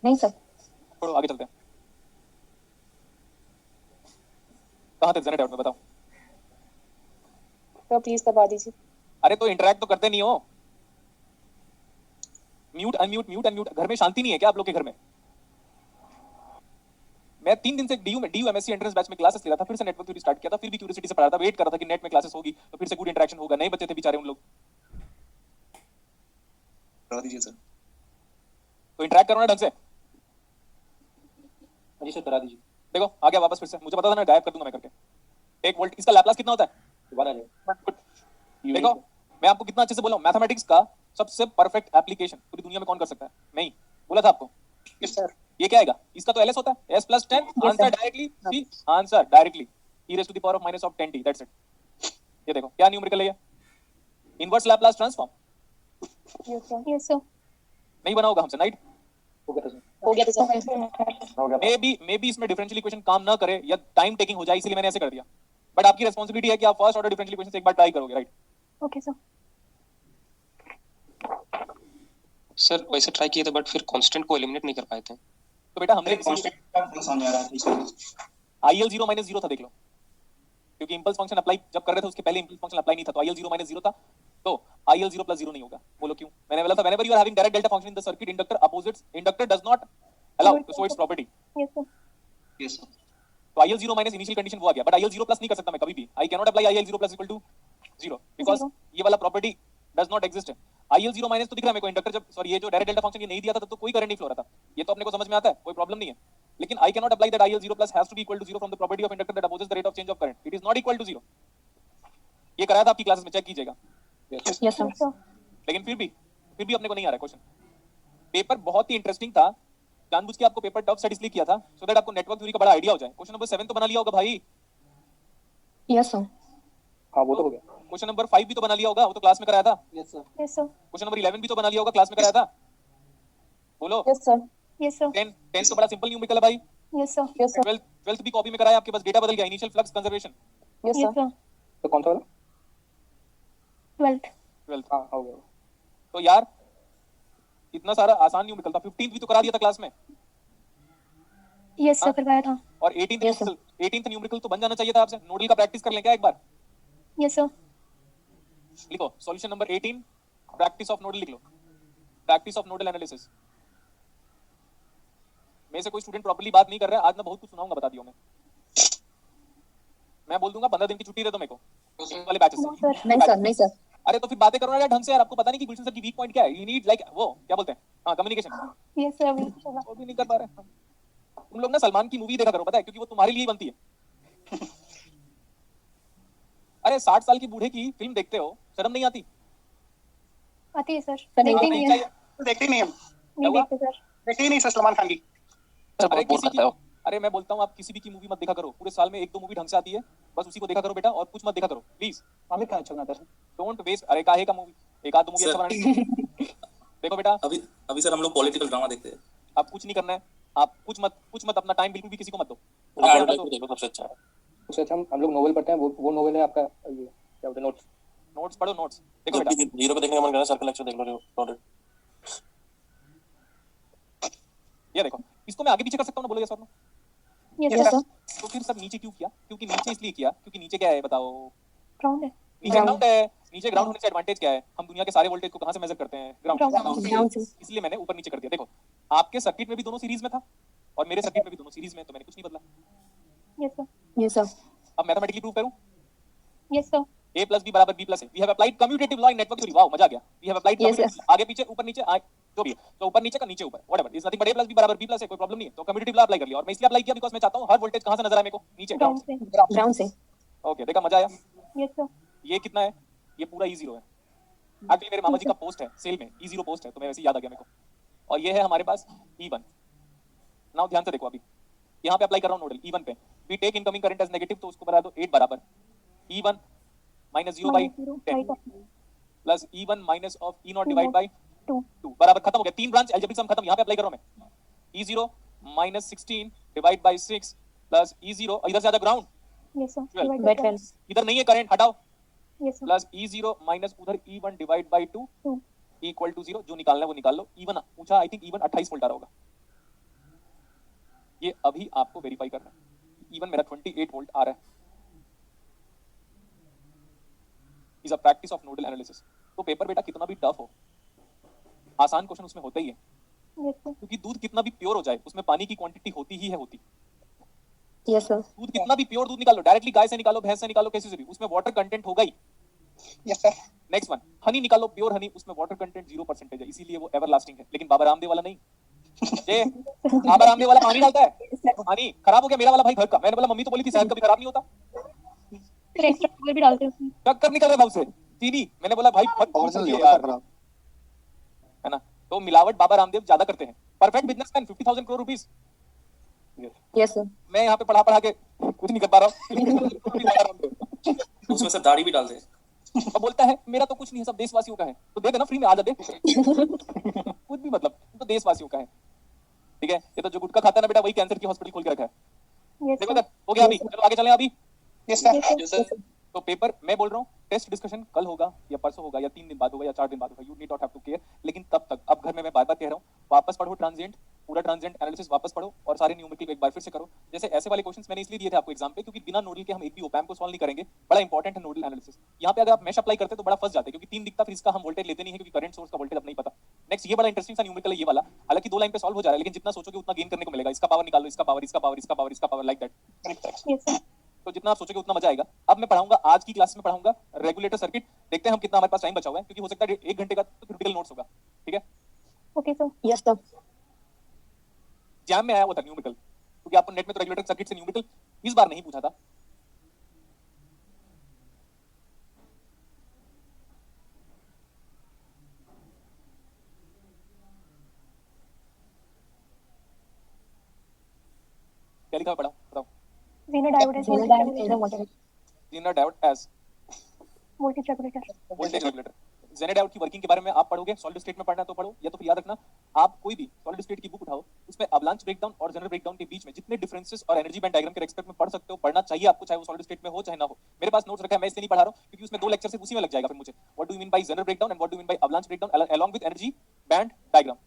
नहीं सर। छोड़ो आगे चलते हैं। कहाँ तक जेनेट आउट में बताओ? तो प्लीज करवा दीजिए। अरे तो इंटरेक्ट तो करते नहीं हो। Mute unmute, mute unmute. घर में शांति नहीं है क्या आप लोग के घर में? मैं 3 दिन से DU MSc एंट्रेंस बैच में क्लासेस ले रहा था, फिर से नेटवर्क थ्योरी स्टार्ट किया था, फिर भी क्यूरियोसिटी से पढ़ा था, वेट कर रहा था कि नेट में क्लासेस होगी तो फिर से गुड इंटरेक्शन होगा। नए बच्चे थे बेचारे उन लोग। करवा दीजिए सर। तो इंटरेक्ट करो ना ढंग से। जी सर, करा दीजिए। देखो आ गया वापस फिर से। मुझे पता था ना, गायब कर दूंगा मैं करके। 1 वोल्ट, इसका लैप्लास कितना होता है? 1 आ जाएगा। देखो मैं आपको कितना अच्छे से बोला हूं, मैथमेटिक्स का सबसे परफेक्ट एप्लीकेशन पूरी दुनिया में कौन कर सकता है? मैं ही बोला था आपको। Yes sir. ये क्या आएगा? इसका तो LS होता है, S + 10। Answer directly, see answer directly e⁻⁻⁻10t, that's it. ये देखो क्या न्यूमेरिकल है ये, inverse Laplace transform. Yes sir. Yes sir. नहीं बना होगा हमसे नाइट। हो गया था सर। हो गया था सर। हो गया था। मे बी इसमें डिफरेंशियल इक्वेशन काम ना करे या टाइम टेकिंग हो जाए, इसलिए मैंने ऐसे कर दिया। बट आपकी रिस्पांसिबिलिटी है कि आप फर्स्ट ऑर्डर डिफरेंशियल इक्वेशन से एक बार ट्राई करोगे, राइट? Okay sir. सर वैसे ट्राई किए थे बट फिर कांस्टेंट को एलिमिनेट नहीं कर पाए थे। तो बेटा हमने कांस्टेंट का पूरा समझ आ रहा है। IL 0 - 0 था, देख लो। क्योंकि इंपल्स फंक्शन अप्लाई जब कर रहे थे उसके पहले इंपल्स फंक्शन अप्लाई नहीं था, तो IL 0 - 0 था। तो IL 0 + 0 नहीं होगा। बोलो क्यों? मैंने बोला था whenever you are having direct delta function in the circuit, inductor does not allow to show its property। Yes sir. Yes sir. तो IL 0 - इनिशियल कंडीशन वो आ गया, बट IL 0 + नहीं कर सकता मैं कभी भी। I cannot apply IL 0 + = 0 because Zero. ये वाला प्रॉपर्टी डज नॉट एग्जिस्ट है। IL 0 - तो दिख रहा है मेरे को इंडक्टर जब, सॉरी, ये जो डायरेक्ट डेल्टा फंक्शन ये नहीं दिया था तब तो कोई करंट नहीं फ्लो रहा था। ये तो अपने को समझ में आता है, कोई प्रॉब्लम नहीं है। लेकिन I cannot apply that IL 0 + has to be equal to 0 from the property of inductor that opposes the rate of change of current. It is not equal to 0। ये कराया था आपकी क्लासेस में, चेक कीजिएगा। Yes yes sir. लेकिन फिर भी अपने को नहीं आ रहा है क्वेश्चन। पेपर बहुत ही इंटरेस्टिंग था, जानबूझ के आपको पेपर टफ सेट इसलिए किया था सो दैट आपको नेटवर्क थ्योरी का बड़ा आइडिया हो जाए। क्वेश्चन नंबर 7 तो बना लिया होगा भाई। Yes sir. हाँ, वो तो हो गया। क्वेश्चन नंबर 5 भी तो बना लिया होगा, वो तो क्लास में कराया था। Yes sir. Yes sir. Question number 11 भी तो बना लिया होगा, क्लास में कराया था। बोलो। Yes sir. Yes sir. 10 तो बड़ा सिंपल न्यूमेरिकल है भाई। Yes sir. Yes sir. 12th भी कॉपी में कराया, आपके पास डेटा बदल गया, initial flux conservation. Yes yes sir. Sir. तो कौन सा वाला? 12th। 12th। हाँ, हो गया। तो यार इतना सारा आसान न्यूमेरिकल था, 15th भी तो करा दिया था क्लास में। यस सर हाँ? करवाया था। और 18th Yes, sir. Numerical 18th numerical तो बन जाना चाहिए था आपसे। नोडल का प्रैक्टिस कर लें क्या एक बार? Yes sir. लिखो solution number 18, practice of nodal लिख लो, प्रैक्टिस ऑफ नोडल एनालिसिस। मेरे से कोई स्टूडेंट प्रॉपर्ली बात नहीं कर रहा है, आज मैं बहुत कुछ सुनाऊंगा, बता दियो मैं बोल दूंगा 15 दिन की छुट्टी दे दो मेरे को इस वाले बैचेस नो से। सर। नहीं सर, नहीं सर। अरे तो फिर बातें करो ना यार ढंग से यार, आपको पता नहीं कि गुलशन सर की वीक पॉइंट क्या है? यू नीड लाइक वो क्या बोलते हैं, हाँ कम्युनिकेशन, यस सर अभी चला। वो भी नहीं कर पा रहे। तुम लोग ना सलमान की मूवी देखा करो, पता है, क्योंकि वो तुम्हारे लिए ही बनती है। अरे 60 साल की बूढ़े की फिल्म देखते हो, शर्म नहीं आती? आती है सर। नहीं, देखते नहीं नहीं है। चाहिए। देखते ही नहीं हम, नहीं हुआ? देखते सर। देखते ही नहीं सर सलमान खान की। अरे किसी की, अरे मैं बोलता हूँ आप किसी भी की मूवी मत देखा करो, पूरे साल में 1-2 मूवी ढंग से आती है, बस उसी को देखा करो बेटा, और कुछ मत देखा करो प्लीज। आमिर खान अच्छा बनाता है सर। डोंट वेस्ट, अरे काहे का मूवी, एक आध मूवी सर। अच्छा बनाने। देखो बेटा, अभी अभी सर हम लोग पॉलिटिकल ड्रामा देखते हैं। आप कुछ नहीं करना है, आप कुछ मत अपना टाइम बिल्कुल भी किसी को मत दो। गाइड लाइक देखो सबसे अच्छा है। उससे अच्छा हम लोग नोवेल पढ़ते हैं, वो नोवेल है आपका ये क्या बोलते हैं, नोट्स। नोट्स पढ़ो, नोट्स देखो जब बेटा। भी जीरो पे देखने का मन करे सर्कल लेक्चर देख लो, नोटेड। ये देखो, इसको मैं आगे पीछे कर सकता हूँ ना, बोलो यस और no? Yes yes sir. Sir. तो फिर सब नीचे क्यों किया? क्योंकि नीचे इसलिए किया क्योंकि नीचे क्या है बताओ? ग्राउंड है। नीचे ग्राउंड है। नीचे ग्राउंड होने से एडवांटेज क्या है? हम दुनिया के सारे वोल्टेज को कहां से मेजर करते हैं? Ground Ground से। इसलिए मैंने ऊपर नीचे कर दिया। देखो आपके सर्किट में भी दोनों सीरीज में था और मेरे सर्किट में भी दोनों सीरीज में, तो मैंने कुछ नहीं बदला। Yes sir. Yes sir. अब मैथमेटिकली प्रूव करूं? Yes sir. a + b = b + a, we have applied commutative law in network theory. Wow मजा आ गया। We have applied Yes, commutative, आगे पीछे ऊपर नीचे जो भी है, तो ऊपर नीचे का नीचे ऊपर, whatever is nothing but a + b = b + a, कोई प्रॉब्लम नहीं है। तो कम्यूटेटिव लॉ अप्लाई कर लिया, और मैं इसलिए अप्लाई किया बिकॉज़ मैं चाहता हूं हर वोल्टेज कहां से नजर आए मेरे को? नीचे ग्राउंड ग्राउंड। से। ग्राउंड से। ओके देखा, मजा आया। Yes sir. ये कितना है? ये पूरा E0 है। एक्चुअली मेरे मामा जी का पोस्ट है सेल में, E0 पोस्ट है, तो मैं वैसे ही याद आ गया मेरे को। और ये है हमारे पास E1। नाउ ध्यान से देखो, अभी यहाँ पे अप्लाई कर रहा हूँ नोडल E1 पे। We take incoming current as negative, तो उसको बना दो 8 बराबर E1 - 0/10 plus E1 minus of E0 divide by 2 बराबर, खत्म हो गया। 3 ब्रांच अलजेब्रिक सम खत्म। यहाँ पे अप्लाई कर रहा हूँ मैं। E0 - 16 divide by 6 plus E0, इधर से आजा ground, yes sir. 12 divide by 12। इधर नहीं है करंट, हटाओ, yes sir. Plus E0 minus उधर E1 divide by 2 2 equal to 0। जो निकालना है वो निकाल लो। E1 पूछा, आई थिंक E1 28 वोल्ट आ रहा होगा। ये अभी आपको वेरीफाई करना है। E1 मेरा 28 वोल्ट आ रहा है। Is a practice of nodal analysis. तो पेपर बेटा कितना भी टफ हो, आसान क्वेश्चन उसमें होते ही है, यस सर। क्योंकि दूध कितना भी प्योर हो जाए उसमें पानी की क्वांटिटी होती ही है होती। Yes sir. दूध कितना भी प्योर दूध निकालो, डायरेक्टली गाय से निकालो, भैंस से निकालो, किसी से भी, उसमें वाटर कंटेंट होगा ही। Yes sir. Next one, honey निकालो, प्योर हनी, उसमें वाटर कंटेंट 0% है, इसीलिए वो एवरलास्टिंग है। लेकिन बाबा रामदेव वाला नहीं। ये बाबा रामदेव वाला पानी डालता है, पानी खराब हो गया। मेरा वाला भाई घर का, मैंने बोला मम्मी तो बोली थी शहद कभी खराब नहीं होता। फिर एक्स्ट्रा शुगर भी डालते हैं उसमें। चक्कर निकल रहा भाव से, चीनी, मैंने बोला भाई ओरिजिनल यार, है ना। तो मिलावट बाबा रामदेव ज्यादा करते हैं। Perfect businessman, 50,000 crore rupees. Yes sir. मैं यहाँ पे पढ़ा के कुछ नहीं कर पा रहा हूँ। उसमें सर दाढ़ी भी डालते हैं। और बोलता है मेरा तो कुछ नहीं है, सब देशवासियों का है। तो दे देना फ्री में, आजा दे। कुछ भी मतलब, तो देशवासियों का है, ठीक है। ये तो जो गुटखा खाता है ना बेटा, वही कैंसर की हॉस्पिटल खोल के रखा है। यस देखो सर। सर, हो गया अभी, चलो आगे चलें अभी। Yes sir. Yes sir. तो पेपर मैं बोल रहा हूँ, टेस्ट डिस्कशन कल होगा या परसों होगा या 3 दिन बाद होगा या 4 दिन बाद होगा, you need not have to care. लेकिन तब तक, अब घर में मैं बार-बार कह रहा हूँ, वापस पढ़ो ट्रांजिएंट, पूरा ट्रांजिएंट एनालिसिस वापस पढ़ो, और सारे न्यूमेरिकल एक बार फिर से करो। जैसे ऐसे वाले क्वेश्चंस मैंने इसलिए दिए थे आपको एग्जाम पे, क्योंकि बिना नोडल के हम एक भी ओपैम्प को सॉल्व नहीं करेंगे। बड़ा इंपॉर्टेंट है नोडल एनालिसिस। यहाँ पे अगर आप मैश अप्लाई करते तो बड़ा फंस जाते, क्योंकि 3 दिखता, फिर इसका हम वोल्टेज लेते नहीं है, क्योंकि करंट सोर्स का वोल्टेज अब नहीं पता। नेक्स्ट, ये बड़ा इंटरेस्टिंग सा न्यूमेरिकल है ये वाला। हालांकि 2 लाइन पे सॉल्व हो जा रहा है, लेकिन जितना सोचोगे उतना गेन करने को मिलेगा। इसका पावर निकालो, इसका पावर, इसका पावर, इसका पावर, इसका power, like that. Yes sir. तो जितना आप सोचोगे उतना मजा आएगा। अब मैं पढ़ाऊंगा, आज की क्लास में पढ़ाऊंगा रेगुलेटर सर्किट। देखते हैं हम कितना हमारे पास टाइम बचा हुआ है, क्योंकि हो सकता है 1 घंटे का तो क्रिटिकल नोट्स होगा, ठीक है। Okay sir. Yes sir. Exam में आया हुआ था न्यूमेरिकल, क्योंकि आपको नेट में तो रेगुलेटर सर्किट से न्यूमेरिकल इस बार नहीं पूछा था। क्या लिखा है पढ़ा बताओ। Zener diode as voltage regulator. Zener diode as Voltage regulator. Voltage regulator. Zener diode की वर्किंग के बारे में आप पढ़ोगे, सॉलिड स्टेट में पढ़ना है तो पढ़ो, या तो फिर याद रखना, आप कोई भी सॉलिड स्टेट की बुक उठाओ, उसमें अवलांच ब्रेकडाउन और जनरल ब्रेकडाउन के बीच में जितने डिफरेंसेस और एनर्जी बैंड डायग्राम के रेस्पेक्ट में पढ़ सकते हो, पढ़ना चाहिए आपको, चाहे वो सॉलिड स्टेट में हो चाहे ना हो। मेरे पास नोट्स रखा है, मैं इसलिए नहीं पढ़ा रहा हूं क्योंकि उसमें 2 लेक्चर सिर्फ उसी में लग जाएगा फिर मुझे। What do you mean bye general breakdown and what do you mean bye avalanche breakdown along with energy band diagram.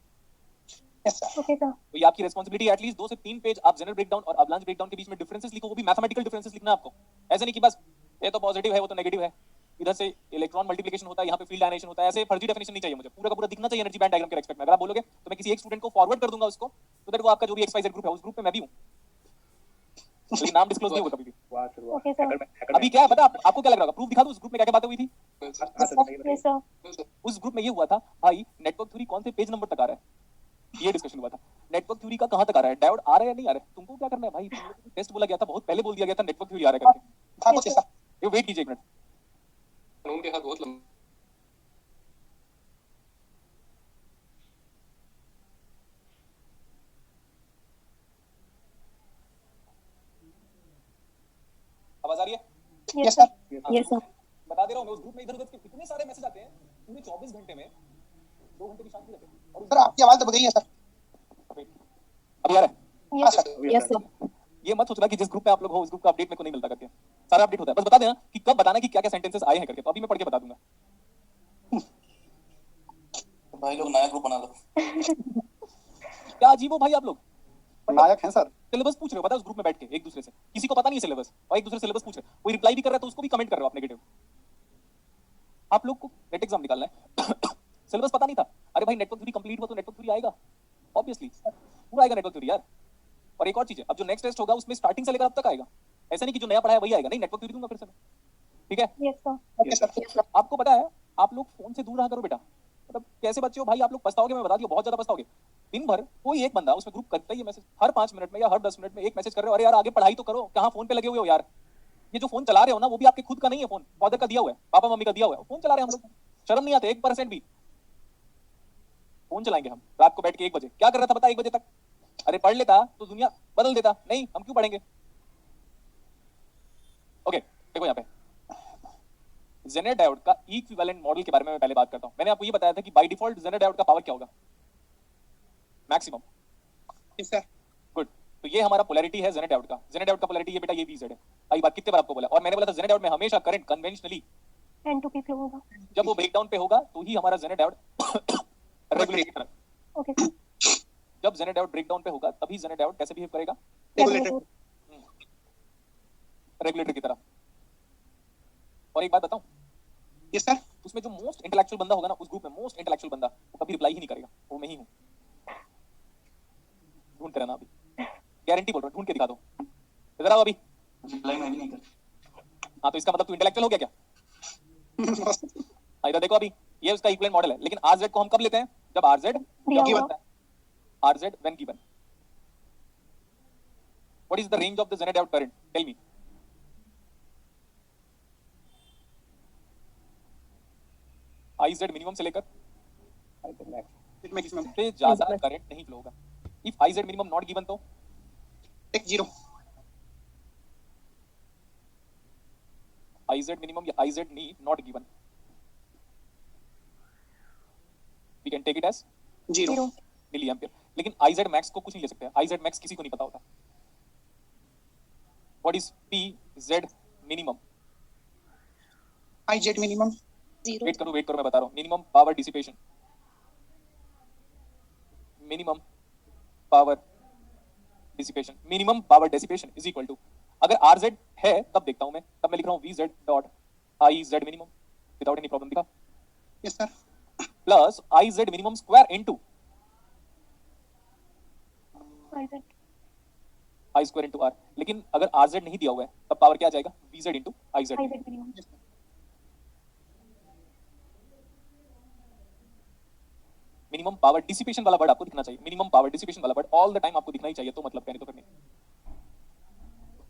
Okay sir तो ये आपकी रिस्पांसिबिलिटी, एटलीस्ट 2 से 3 पेज आप जनरल ब्रेकडाउन और अवलांच ब्रेकडाउन के बीच में डिफरेंसेस लिखो, वो भी मैथमेटिकल डिफरेंसेस लिखना है आपको। ऐसे नहीं कि बस ये तो पॉजिटिव है वो तो नेगेटिव है, इधर से इलेक्ट्रॉन मल्टीप्लिकेशन होता है, यहाँ पे फील्ड डायनेशन होता है, ऐसे फर्जी डेफिनेशन नहीं चाहिए मुझे, पूरा का पूरा दिखना चाहिए एनर्जी बैंड डायग्राम के रेस्पेक्ट में। अगर आप बोलोगे तो मैं किसी एक स्टूडेंट को फॉरवर्ड कर दूंगा उसको, तो दैट वो आपका जो भी XYZ ग्रुप है उस ग्रुप में मैं भी हूँ, तो ये नाम डिस्क्लोज नहीं होगा कभी भी। वाह सर वाह। ओके सर अभी क्या है पता आपको क्या लग रहा होगा, प्रूफ दिखा दूं उस ग्रुप में क्या क्या बातें हुई थी। यस सर उस ग्रुप में ये हुआ था भाई, नेटवर्क थ्योरी कौन से पेज नंबर तक आ रहा है, ये डिस्कशन हुआ था। नेटवर्क थ्योरी का कहां तक आ रहा है, डायोड आ रहा है या नहीं आ रहा है, तुमको क्या करना है भाई। टेस्ट बोला गया था, बहुत पहले बोल दिया गया था नेटवर्क थ्योरी आ रहा है करके। ये वेट कीजिए एक मिनट, कानून के साथ बहुत लंबा आवाज आ रही है। Yes sir Yes, sir. बता दे रहा हूँ मैं, उस ग्रुप में इधर उधर के कितने सारे मैसेज आते हैं, पूरे 24 घंटे में 2 घंटे की शांति रहती है। और सर आपकी आवाज दब गई है सर। अभी आ रहा है। Yes Yes, sir. ये मत सोचना कि जिस ग्रुप में आप लोग हो उस ग्रुप का अपडेट मेरे को नहीं मिलता करके, सारा अपडेट होता है। बस बता देना कि कब बताना कि क्या क्या सेंटेंसेस आए हैं करके, तो अभी मैं पढ़ के बता दूंगा। तो भाई लोग नया ग्रुप बना लो। क्या अजीब हो भाई आप लोग, नायक हैं सर। सिलेबस पूछ रहे हो पता है उस ग्रुप में बैठ के एक दूसरे से, किसी को पता नहीं है सिलेबस, और एक दूसरे सिलेबस पूछ रहे हो, कोई रिप्लाई भी कर रहा है तो उसको भी कमेंट कर रहे हो आप नेगेटिव। आप लोग को नेट एग्जाम निकालना है सिलेबस पता नहीं था, अरे भाई नेटवर्क थ्योरी कंप्लीट हुआ तो नेटवर्क थ्योरी आएगा, ऑब्वियसली पूरा आएगा नेटवर्क थ्योरी यार। और एक और चीज है, अब जो नेक्स्ट टेस्ट होगा उसमें स्टार्टिंग से लेकर अब तक आएगा, ऐसा नहीं कि जो नया पढ़ा है वही आएगा, नहीं नेटवर्क थ्योरी दूंगा फिर से मैं, ठीक है। Yes sir okay sir. Yes, sir. आपको पता है आप लोग फोन से दूर रहा करो बेटा, मतलब कैसे बच्चे हो भाई आप लोग, पछताओगे, मैं बता दिया बहुत ज्यादा पछताओगे। दिन भर कोई एक बंदा उसमें ग्रुप करता ही है मैसेज, हर 5 मिनट में या हर 10 मिनट में एक मैसेज कर रहे हो, अरे यार आगे पढ़ाई तो करो, कहाँ फोन पे लगे हुए हो यार। ये जो फोन चला रहे हो ना वो भी आपके खुद का नहीं है, फोन फादर का दिया हुआ है, पापा मम्मी का दिया हुआ है, फोन चला रहे हैं हम लोग, शर्म नहीं आते 1% भी। फोन चलाएंगे हम रात को बैठ के 1 बजे, क्या कर रहा था पता 1 बजे तक, अरे पढ़ लेता तो दुनिया बदल देता, नहीं हम क्यों पढ़ेंगे। ओके देखो यहाँ पे जेनर डायोड का इक्विवेलेंट मॉडल के बारे में मैं पहले बात करता हूं। मैंने आपको ये बताया था कि बाय डिफॉल्ट जेनर डायोड का पावर क्या होगा, मैक्सिमम। Yes sir. गुड, तो ये हमारा पोलैरिटी है जेनर डायोड का। जेनर डायोड का पोलैरिटी ये बेटा ये VZ है। आई बात कितने बार आपको बोला, और मैंने बोला था जेनर डायोड में हमेशा करंट कन्वेंशनली N2P फ्लो होगा जब वो ब्रेकडाउन पे होगा तो ही हमारा जेनर डायोड रेगुलेटर है। ओके सर जब जेनर डायोड ब्रेकडाउन पे होगा तभी जेनर डायोड कैसे बिहेव करेगा, रेगुलेटर। रेगुलेटर की तरह। और एक बात बताऊं, यस सर। उसमें जो मोस्ट इंटेलेक्चुअल बंदा होगा ना उस ग्रुप में, मोस्ट इंटेलेक्चुअल बंदा वो कभी रिप्लाई ही नहीं करेगा, वो मैं ही हूं। ढूंढते रहना अभी, गारंटी बोल रहा हूं, ढूंढ के दिखा दो इधर आओ अभी। रिप्लाई मैं भी नहीं कर। हाँ तो इसका मतलब तू इंटेलेक्चुअल हो गया क्या। इधर देखो अभी, ये उसका इक्विवेलेंट मॉडल है, लेकिन RZ को हम कब लेते हैं, जब RZ दिया given हुआ। है। RZ when given. What is the range of the Zener diode current? Tell me. IZ minimum से लेकर मैक्सिमम से ज्यादा करंट नहीं फ्लो होगा। If IZ minimum not given तो टेक 0। IZ मिनिमम या IZ need not given, we can take it as 0। Milliampere. लेकिन IZ max को कुछ नहीं ले सकते, IZ मैक्स किसी को नहीं पता होता। What is PZ minimum? IZ minimum wait करो मैं बता रहा हूँ। Minimum power dissipation, minimum power dissipation, minimum power dissipation is equal to, अगर RZ है तब देखता हूं मैं, तब मैं लिख रहा हूँ VZ dot IZ minimum without any problem, दिखा, yes sir. Plus IZ minimum square into IZ I square into R। लेकिन अगर RZ नहीं दिया हुआ है तब पावर क्या आ जाएगा, VZ into IZ। Minimum minimum power dissipation वाला वर्ड आपको दिखना चाहिए, मिनिमम पावर डिसिपेशन वाला वर्ड ऑल द टाइम आपको दिखना ही चाहिए, तो मतलब कहने तो फिर नहीं।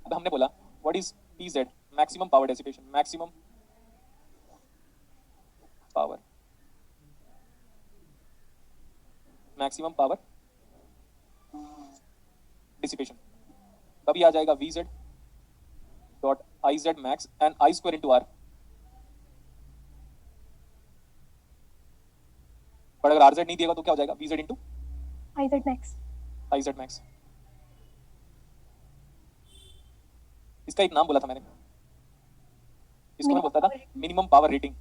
अब हमने बोला what is PZ, maximum power dissipation, maximum power, maximum power dissipation, तभी आ जाएगा VZ dot IZ max and I square into R। पर अगर RZ नहीं दिएगा तो क्या हो जाएगा, VZ into IZ max IZ max. इसका एक नाम बोला था मैंने, इसको मैं बोलता था minimum power rating.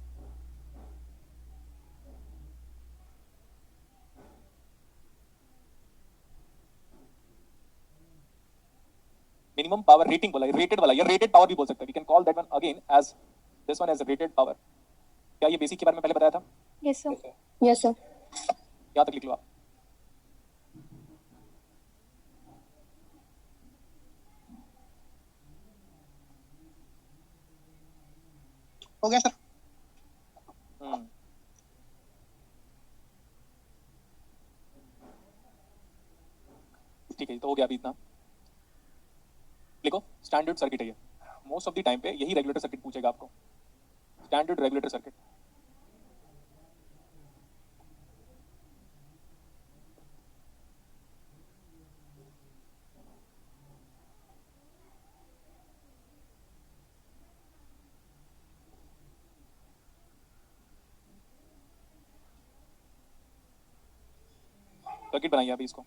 Minimum power rating बोला, रेटेड वाला या रेटेड पावर भी बोल सकते हैं, we can call that one again as this one as rated power. क्या ये बेसिक के बारे में पहले बताया था? Yes, sir. Yes, sir. यहाँ तक लिख लो आप। हो गया सर? ठीक है, तो हो गया अभी इतना। लिखो स्टैंडर्ड सर्किट है ये, मोस्ट ऑफ द टाइम पे यही रेगुलेटर सर्किट पूछेगा आपको, स्टैंडर्ड रेगुलेटर सर्किट। सर्किट बनाइए अभी इसको।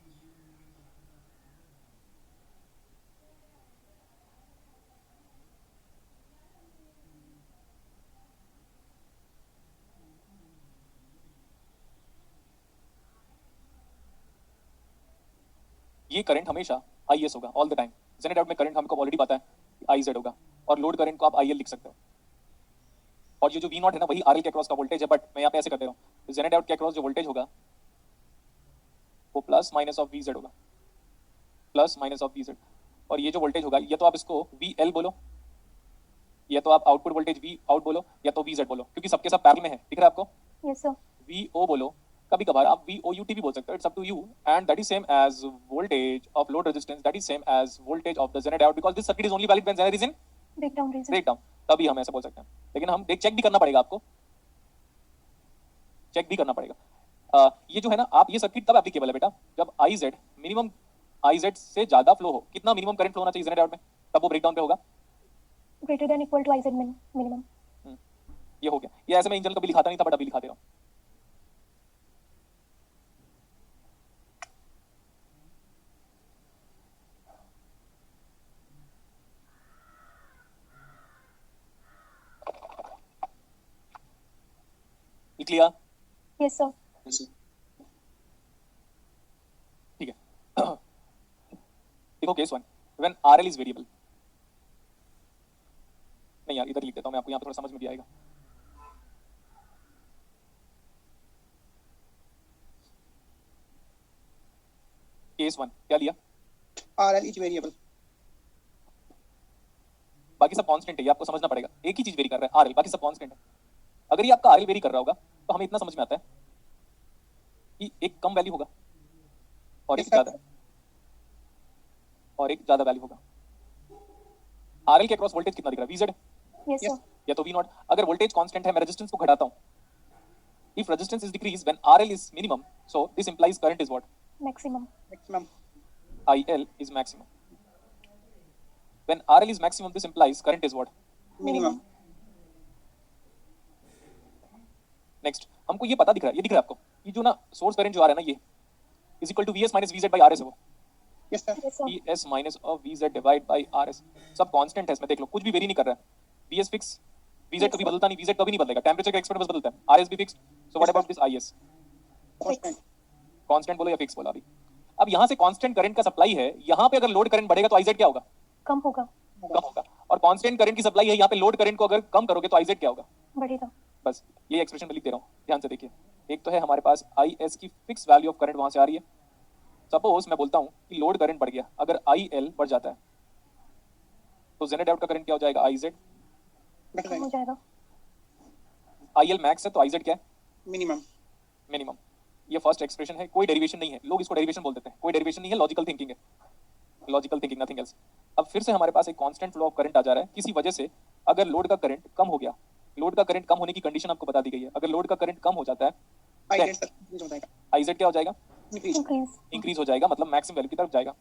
ये करंट हमेशा IS होगा all the time. Janet out में करंट हमको ऑलरेडी पता है IZ होगा, और लोड करंट को आप IL लिख सकते हो। और ये जो V0 है ना, वही RL के अक्रॉस का वोल्टेज है, बट मैं यहाँ पे ऐसे कर दे रहा हूँ। जेनेट आउट के अक्रॉस जो वोल्टेज होगा वो प्लस माइनस ऑफ VZ होगा, प्लस माइनस ऑफ VZ। और ये जो वोल्टेज होगा, या तो आप इसको VL बोलो, या तो आप आउटपुट वोल्टेज V आउट बोलो, या तो VZ बोलो, क्योंकि सबके सब पैरेलल में है। दिख रहा है आपको? Yes, sir. VO बोलो, कभी कभार आप VOUT भी बोल सकते हो, it's up to you. And that is same as voltage of load resistance, that is same as voltage of the zener out, because this circuit is only valid when zener is in Breakdown reason. Breakdown. तभी हम ऐसे बोल सकते हैं, लेकिन हम देख check भी करना पड़ेगा आपको, चेक भी करना पड़ेगा। ये जो है ना, आप ये सर्किट तब एप्लीकेबल है बेटा जब IZ मिनिमम IZ से ज्यादा फ्लो हो। कितना मिनिमम करंट फ्लो होना चाहिए जेनेट आउट में, तब वो ब्रेकडाउन पे होगा। Greater than equal to IZ minimum. ये हो गया। ये ऐसे मैं इंजन कभी लिखाता नहीं था, बट अभी लिखा दे रहा हूँ। लिख लिया? Yes, sir. ठीक है। देखो case one, when RL is variable. नहीं यार, इधर लिख देता हूं मैं, आपको यहाँ पे थोड़ा समझ में भी आएगा। केस वन क्या लिया? RL is variable. बाकी सब कांस्टेंट है, ये आपको समझना पड़ेगा। एक ही चीज वेरी कर रहा है RL, बाकी सब कांस्टेंट है। अगर ये आपका RL वेरी कर रहा होगा तो हमें इतना समझ में आता है कि एक कम वैल्यू होगा और एक ज्यादा, और एक ज्यादा वैल्यू होगा। RL के अक्रॉस वोल्टेज कितना दिख रहा है? VZ Yes, sir. या तो V0। अगर वोल्टेज कांस्टेंट है, मैं रेजिस्टेंस को घटाता हूं। If resistance is decrease when RL is minimum, so this implies current is what? Maximum. Maximum. IL is maximum. When RL is maximum, this implies current is what? Minimum. Next, हमको ये पता दिख रहा है, ये दिख रहा है आपको, ये जो ना सोर्स करंट जो आ रहा है ना, ये is equal to VS minus VZ by RS है वो। Yes, sir. Yes, sir. VS minus of VZ divide by RS, सब कांस्टेंट है इसमें, देख लो कुछ भी वेरी नहीं कर रहा है। VS फिक्स, VZ कभी बदलता नहीं, VZ कभी नहीं बदलेगा, टेम्परेचर का एक्सपेक्ट बस बदलता है। RS भी fix, so what about this IS? Constant. Constant बोलो या फिक्स बोलो अभी। अब यहाँ से कांस्टेंट करंट का सप्लाई है, यहाँ पे अगर लोड करंट बढ़ेगा तो IZ क्या होगा? कम होगा, कम होगा। और कांस्टेंट करंट की सप्लाई है, यहाँ पे लोड करंट को अगर कम करोगे तो IZ क्या होगा? बढ़ेगा। बस ये एक्सप्रेशन मैं लिख दे रहा हूँ, ध्यान से देखिए। एक तो है हमारे पास IS की फिक्स वैल्यू ऑफ करंट वहां से आ रही है। सपोज मैं बोलता हूँ कि लोड करंट बढ़ गया, अगर IL बढ़ जाता है तो जेनेट आउट का करंट क्या हो जाएगा? IZ। बढ़ कम हो जाएगा. जाएगा। IL मैक्स है तो IZ क्या है? Minimum. मिनिमम। ये फर्स्ट एक्सप्रेशन है, कोई डेरिवेशन नहीं है, लोग इसको डेरिवेशन बोल देते हैं, कोई डेरिवेशन नहीं है, लॉजिकल थिंकिंग है, लॉजिकल थिंकिंग, नथिंग एल्स। अब फिर से हमारे पास एक कांस्टेंट फ्लो ऑफ करंट आ जा रहा है, किसी वजह से अगर लोड का करंट कम हो गया, लोड का करंट कम होने की कंडीशन आपको बता दी गई है। अगर लोड का करंट कम हो जाता है, IZ sir increase हो जाएगा. IZ क्या हो जाएगा? Increase. Increase. इंक्रीज हो जाएगा, मतलब मैक्सिमम वैल्यू की तरफ जाएगा।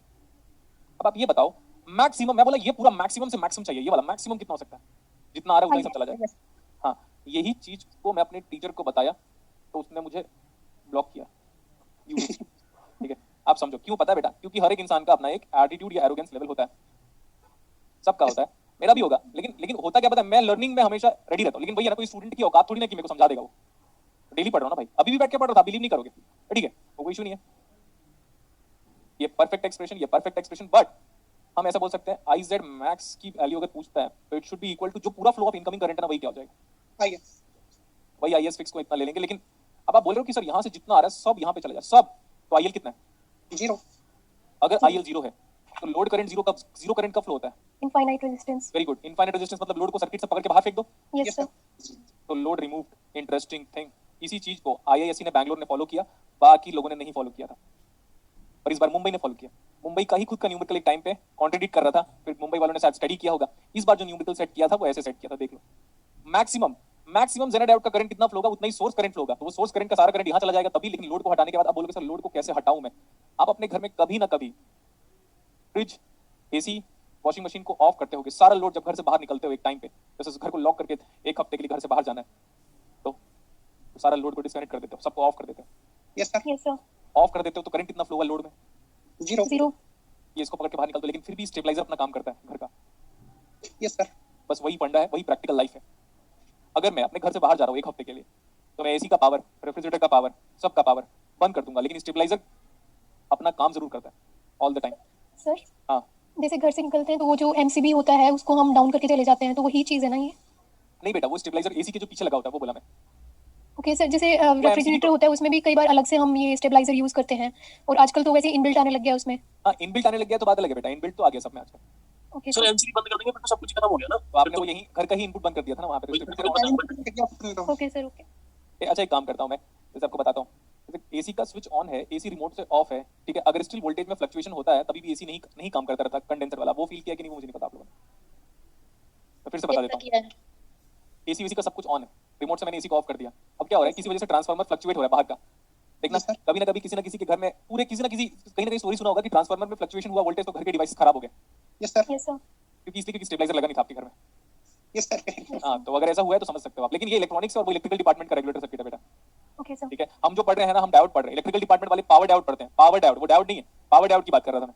अब आप ये बताओ, मैक्सिमम, मैं बोला ये पूरा मैक्सिमम से मैक्सिमम चाहिए, ये वाला मैक्सिमम कितना हो सकता है? जितना आ रहा है उतना ही सब चला जाए। हाँ, यही चीज को मैं अपने टीचर को बताया तो उसने मुझे ब्लॉक किया। ठीक है, आप समझो क्यों? पता है बेटा, क्योंकि हर एक इंसान का अपना एक एटीट्यूड या एरोगेंस लेवल होता है, सबका होता है, मेरा भी होगा। लेकिन होता क्या पता है, मैं लर्निंग में हमेशा रेडी रहता हूँ, लेकिन भैया ना कोई स्टूडेंट की औकात थोड़ी ना कि मेरे को समझा देगा वो। डेली पढ़ रहा हूँ ना भाई, अभी भी बैठ के पढ़ रहा था, बिलीव नहीं करोगे। ठीक है, वो कोई इशू नहीं है, ये परफेक्ट एक्सप्रेशन, ये परफेक्ट एक्सप्रेशन, बट हम ऐसा बोल सकते हैं आई जेड मैक्स की वैल्यू अगर पूछता है तो it should be equal to जो पूरा फ्लो ऑफ इनकमिंग करंट है ना, वही क्या हो जाएगा, आई एस वही आई एस फिक्स को इतना ले लेंगे। लेकिन अब आप बोल रहे हो कि सर यहाँ से जितना आ रहा है सब यहाँ पे चला जाए सब, तो आई एल कितना है? 0 अगर आई एल 0 है तो लोड करंट जीरो करंट कब फ्लो होता है? Infinite resistance. Very good, infinite resistance मतलब लोड को सर्किट से पकड़ के बाहर फेंक दो, Yes, Yes, sir. तो लोड रिमूव्ड। इंटरेस्टिंग थिंग, इसी चीज को आईआईएससी ने बैंगलोर ने फॉलो किया, बाकी लोगों ने नहीं फॉलो किया था, और इस बार मुंबई ने फॉलो किया। मुंबई का ही खुद का न्यूमेरिकल एक टाइम पे कॉन्ट्रडिक्ट कर रहा था, फिर मुंबई वालों ने शायद स्टडी किया होगा, इस बार जो न्यूमेरिकल सेट किया था वो ऐसे सेट किया था, देख लो। मैक्सिमम जेनेट आउट का करंट कितना फ्लो होगा, उतना ही सोर्स करंट फ्लो होगा, तो वो सोर्स करंट का सारा करंट यहाँ चला जाएगा तभी। लेकिन लोड को हटाने के बाद आप बोलोगे सर लोड को कैसे हटाऊं मैं? आप अपने घर में कभी ना कभी फ्रिज, एसी, वॉशिंग मशीन को ऑफ करते होगे, सारा लोड जब घर से बाहर निकलते हो एक टाइम पे, जैसे घर को लॉक करके एक हफ्ते के लिए घर से बाहर जाना है तो सारा लोड को डिस्कनेक्ट कर देते हो, सबको ऑफ कर देते हो, yes sir Yes, sir. Of कर देते हो, तो करंट कितना फ्लो होगा लोड में? 0 0. ये इसको पकड़ के बाहर निकलते हो, लेकिन फिर भी स्टेबलाइजर अपना काम करता है घर का। यस सर बस वही फंडा है, वही प्रैक्टिकल लाइफ है। अगर मैं अपने घर से बाहर जा रहा हूँ एक हफ्ते के लिए, तो मैं एसी का पावर, रेफ्रिजरेटर का पावर, सबका पावर बंद कर दूंगा, लेकिन स्टेबलाइजर अपना काम जरूर करता है ऑल द टाइम। Sir. हाँ, जैसे घर से निकलते हैं तो वो जो MCB होता है उसको हम डाउन करके चले जाते हैं, तो वही चीज है ना ये? नहीं बेटा, वो स्टेबलाइजर एसी के जो पीछे लगा होता है वो बोला मैं। ओके सर, जैसे रेफ्रिजरेटर होता है उसमें भी कई बार अलग से हम ये स्टेबलाइजर यूज करते हैं, और आजकल तो वैसे इनबिल्ट आने लग गया है उसमें। हाँ, इनबिल्ट आने लग गया तो बात अलग है बेटा, इनबिल्ट तो आ गया सब में आजकल। Okay sir sir. एमसीबी बंद कर देंगे फिर तो सब कुछ खत्म हो गया ना। तो आपने वो यही घर का ही इनपुट बंद कर दिया था ना वहाँ पे। Okay sir. ओके. अच्छा एक काम करता हूँ मैं, जैसे आपको बताता हूँ, जैसे एसी का स्विच ऑन है, एसी रिमोट से ऑफ है, ठीक है, अगर स्टिल वोल्टेज में फ्लक्चुएशन होता है तभी भी एसी नहीं काम करता रहता, कंडेंसर वाला, वो फील किया कि नहीं वो मुझे नहीं पता आप लोगों ने। मैं फिर से बता देता हूँ, एसी वेसी का सब कुछ ऑन है, रिमोट से मैंने एसी को ऑफ कर दिया, अब क्या हो रहा है, किसी वजह से ट्रांसफार्मर फ्लक्चुएट हो रहा है बाहर का, देखना Yes, sir. कभी ना कभी किसी ना किसी के घर में पूरे किसी ना कहीं स्टोरी सुना होगा कि ट्रांसफार्मर में फ्लक्चुएशन हुआ, वोल्टेज तो घर के डिवाइस खराब हो गए, यस सर यस सर. क्योंकि इसलिए क्योंकि स्टेबलाइजर लगा नहीं था आपके घर में। यस सर हाँ, तो अगर ऐसा हुआ है तो समझ सकते हो आप, लेकिन ये इलेक्ट्रॉनिक्स और वो इलेक्ट्रिकल डिपार्टमेंट का रेगुलेटर सर्किट है बेटा, ओके सर. ठीक है। हम जो पढ़ रहे हैं ना, हम डायोड पढ़ रहे हैं, इलेक्ट्रिकल डिपार्टमेंट वाले पावर डायोड पढ़ते हैं, पावर डायोड, वो डायोड नहीं है, पावर डायोड की बात कर रहा था मैं,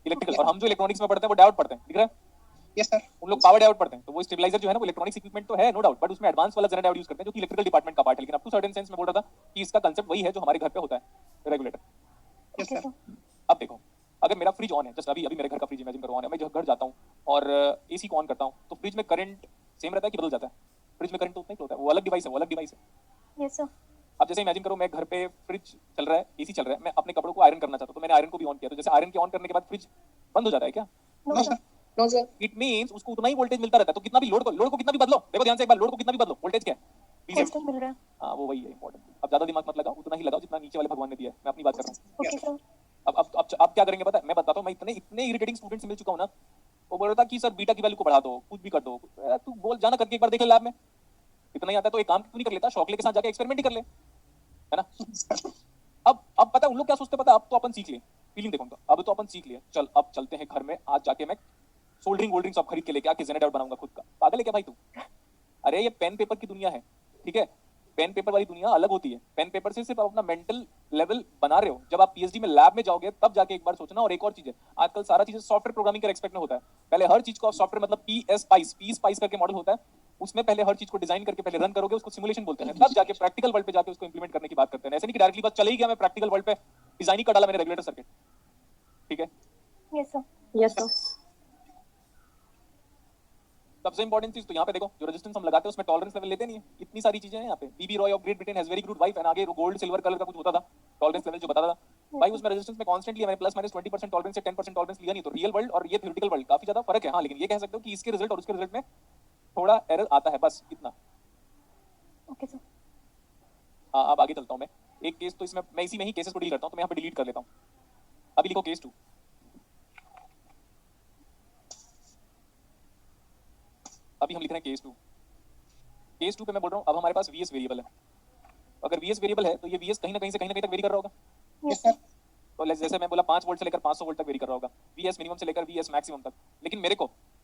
इलेक्ट्रिकल। और हम जो इलेक्ट्रॉनिक्स में पढ़ते हैं वो डायोड पढ़ते हैं, दिख रहा है, यस सर उन लोग पावर डायोड पढ़ते हैं। तो वो स्टेबलाइजर जो है ना, वो इलेक्ट्रॉनिक्स इक्विपमेंट तो है नो डाउट, बट उसमें एडवांस वाला जेनर डायोड यूज करते हैं जो कि इलेक्ट्रिकल डिपार्टमेंट का पार्ट है। लेकिन अप टू सर्टेन सेंस में बोल रहा था कि इसका कांसेप्ट वही है जो हमारे घर पे होता है, regulator. Yes okay sir sir. अब देखो, अगर मेरा फ्रिज ऑन है, जस्ट अभी मेरे घर का फ्रिज इमेजिन करो ऑन है, मैं जब घर जाता हूँ और एसी को ऑन करता हूँ तो फ्रिज में करंट सेम रहता है कि बदल जाता है? फ्रिज में करंट तो उतना ही होता है, वो अलग डिवाइस है, वो अलग डिवाइस है। Yes sir. अब जैसे इमेजिन करो मैं घर पे फ्रिज चल रहा है, एसी चल रहा है, मैं अपने कपड़ों को आयरन करना चाहता हूँ, तो मैंने आयरन को भी ऑन किया, तो जैसे आयरन के ऑन करने के बाद फ्रिज बंद हो जाता है क्या? No no sir. Sir no sir. It means उसको उतना ही वोल्टेज मिलता रहता है, तो कितना भी लोड को कितना भी बदलो, देखो ध्यान से एक बार, लोड को कितना भी बदलो, वोल्टेज क्या है? BJT। कांस्टेंट मिल रहा है. हाँ, वो वही है इंपॉर्टेंट। अब ज्यादा दिमाग मत लगाओ, उतना ही लगाओ जितना नीचे वाले भगवान ने दिया है, मैं अपनी बात कर रहा हूँ। Okay sir. अब क्या करेंगे पता है? मैं बताता हूँ, मैं इतने इरिटेटिंग स्टूडेंट से मिल चुका हूँ ना, वो बोल रहा था कि सर बीटा की वैल्यू को बढ़ा दो, कुछ भी कर दो, तू बोल जाना करके एक बार देख ले लैब में, इतना ही आता है तो एक काम क्यों नहीं कर लेता, शौकले के साथ जाके एक्सपेरिमेंट ही कर ले, है ना? अब पता है उन लोग क्या सोचते पता है? अब तो अपन सीख लिए, फीलिंग देखो, अब तो अपन सीख लिए, चल अब चलते हैं घर में, आज जाके मैं सोल्डरिंग वोल्डरिंग सब खरीद के लेके आके जेनेरेटर बनाऊंगा खुद का। पागल है क्या भाई तू? अरे ये पेन पेपर की दुनिया है, ठीक है, पेन पेपर वाली दुनिया अलग होती है। पेन पेपर से सिर्फ आप अपना मेंटल लेवल बना रहे हो, जब आप पीएचडी में लैब में जाओगे तब जाके एक बार सोचना। और एक और चीज है, आजकल सारा चीज सॉफ्टवेयर प्रोग्रामिंग का एक्सपेक्ट में होता है। पहले हर चीज को आप सॉफ्टवेयर मतलब पी स्पाइस करके मॉडल होता है, उसमें पहले हर चीज को डिजाइन करके पहले रन करोगे, उसको सिमुलेशन बोलते हैं, तब जाके प्रैक्टिकल वर्ल्ड पे जाके उसको इंप्लीमेंट करने की बात करते हैं। ऐसे नहीं कि डायरेक्टली बस चले ही गया मैं प्रैक्टिकल वर्ल्ड पे, डिजाइन ही कर डाला मैंने रेगुलेटर सर्किट, ठीक है। Yes sir. Yes sir. सबसे इंपॉर्टेंट चीज तो यहाँ पे देखो, जो रेजिस्टेंस हम लगाते हैं उसमें टॉलरेंस लेवल लेते नहीं है, इतनी सारी चीजें हैं यहाँ पे। BB Roy of Great Britain has very good wife, and आगे गोल्ड सिल्वर कलर का कुछ होता था टॉलरेंस लेवल जो बताता था भाई, उसमें रेजिस्टेंस में कांस्टेंट लिया मैंने, प्लस माइनस 20% टॉलरेंस से 10% टॉलरेंस लिया नहीं। तो रियल वर्ल्ड और ये थ्योरेटिकल वर्ल्ड काफी ज्यादा फर्क है। हाँ, लेकिन ये कह सकते हो कि इसके रिजल्ट और उसके रिजल्ट में थोड़ा एरर आता है, बस इतना। Okay sir. हाँ, अब आगे चलता हूँ मैं। एक केस तो इसमें मैं इसी में ही केसेस को डील करता हूँ, तो मैं यहाँ पे डिलीट कर लेता हूँ। अभी लिखो केस 2। अभी हम लिख रहे हैं केस 2। केस 2 पे मैं बोल रहा हूँ अब हमारे पास वीएस वेरिएबल है। अगर वीएस वेरिएबल है तो ये वीएस कहीं ना कहीं तक वेरी कर रहा होगा। यस सर तो जैसे मैं बोला 5 वोल्ट से लेकर 500 वोल्ट तक वेरी कर रहा होगा, वीएस मिनिमम से लेकर वीएस मैक्सिमम तक। लेकिन मेरे को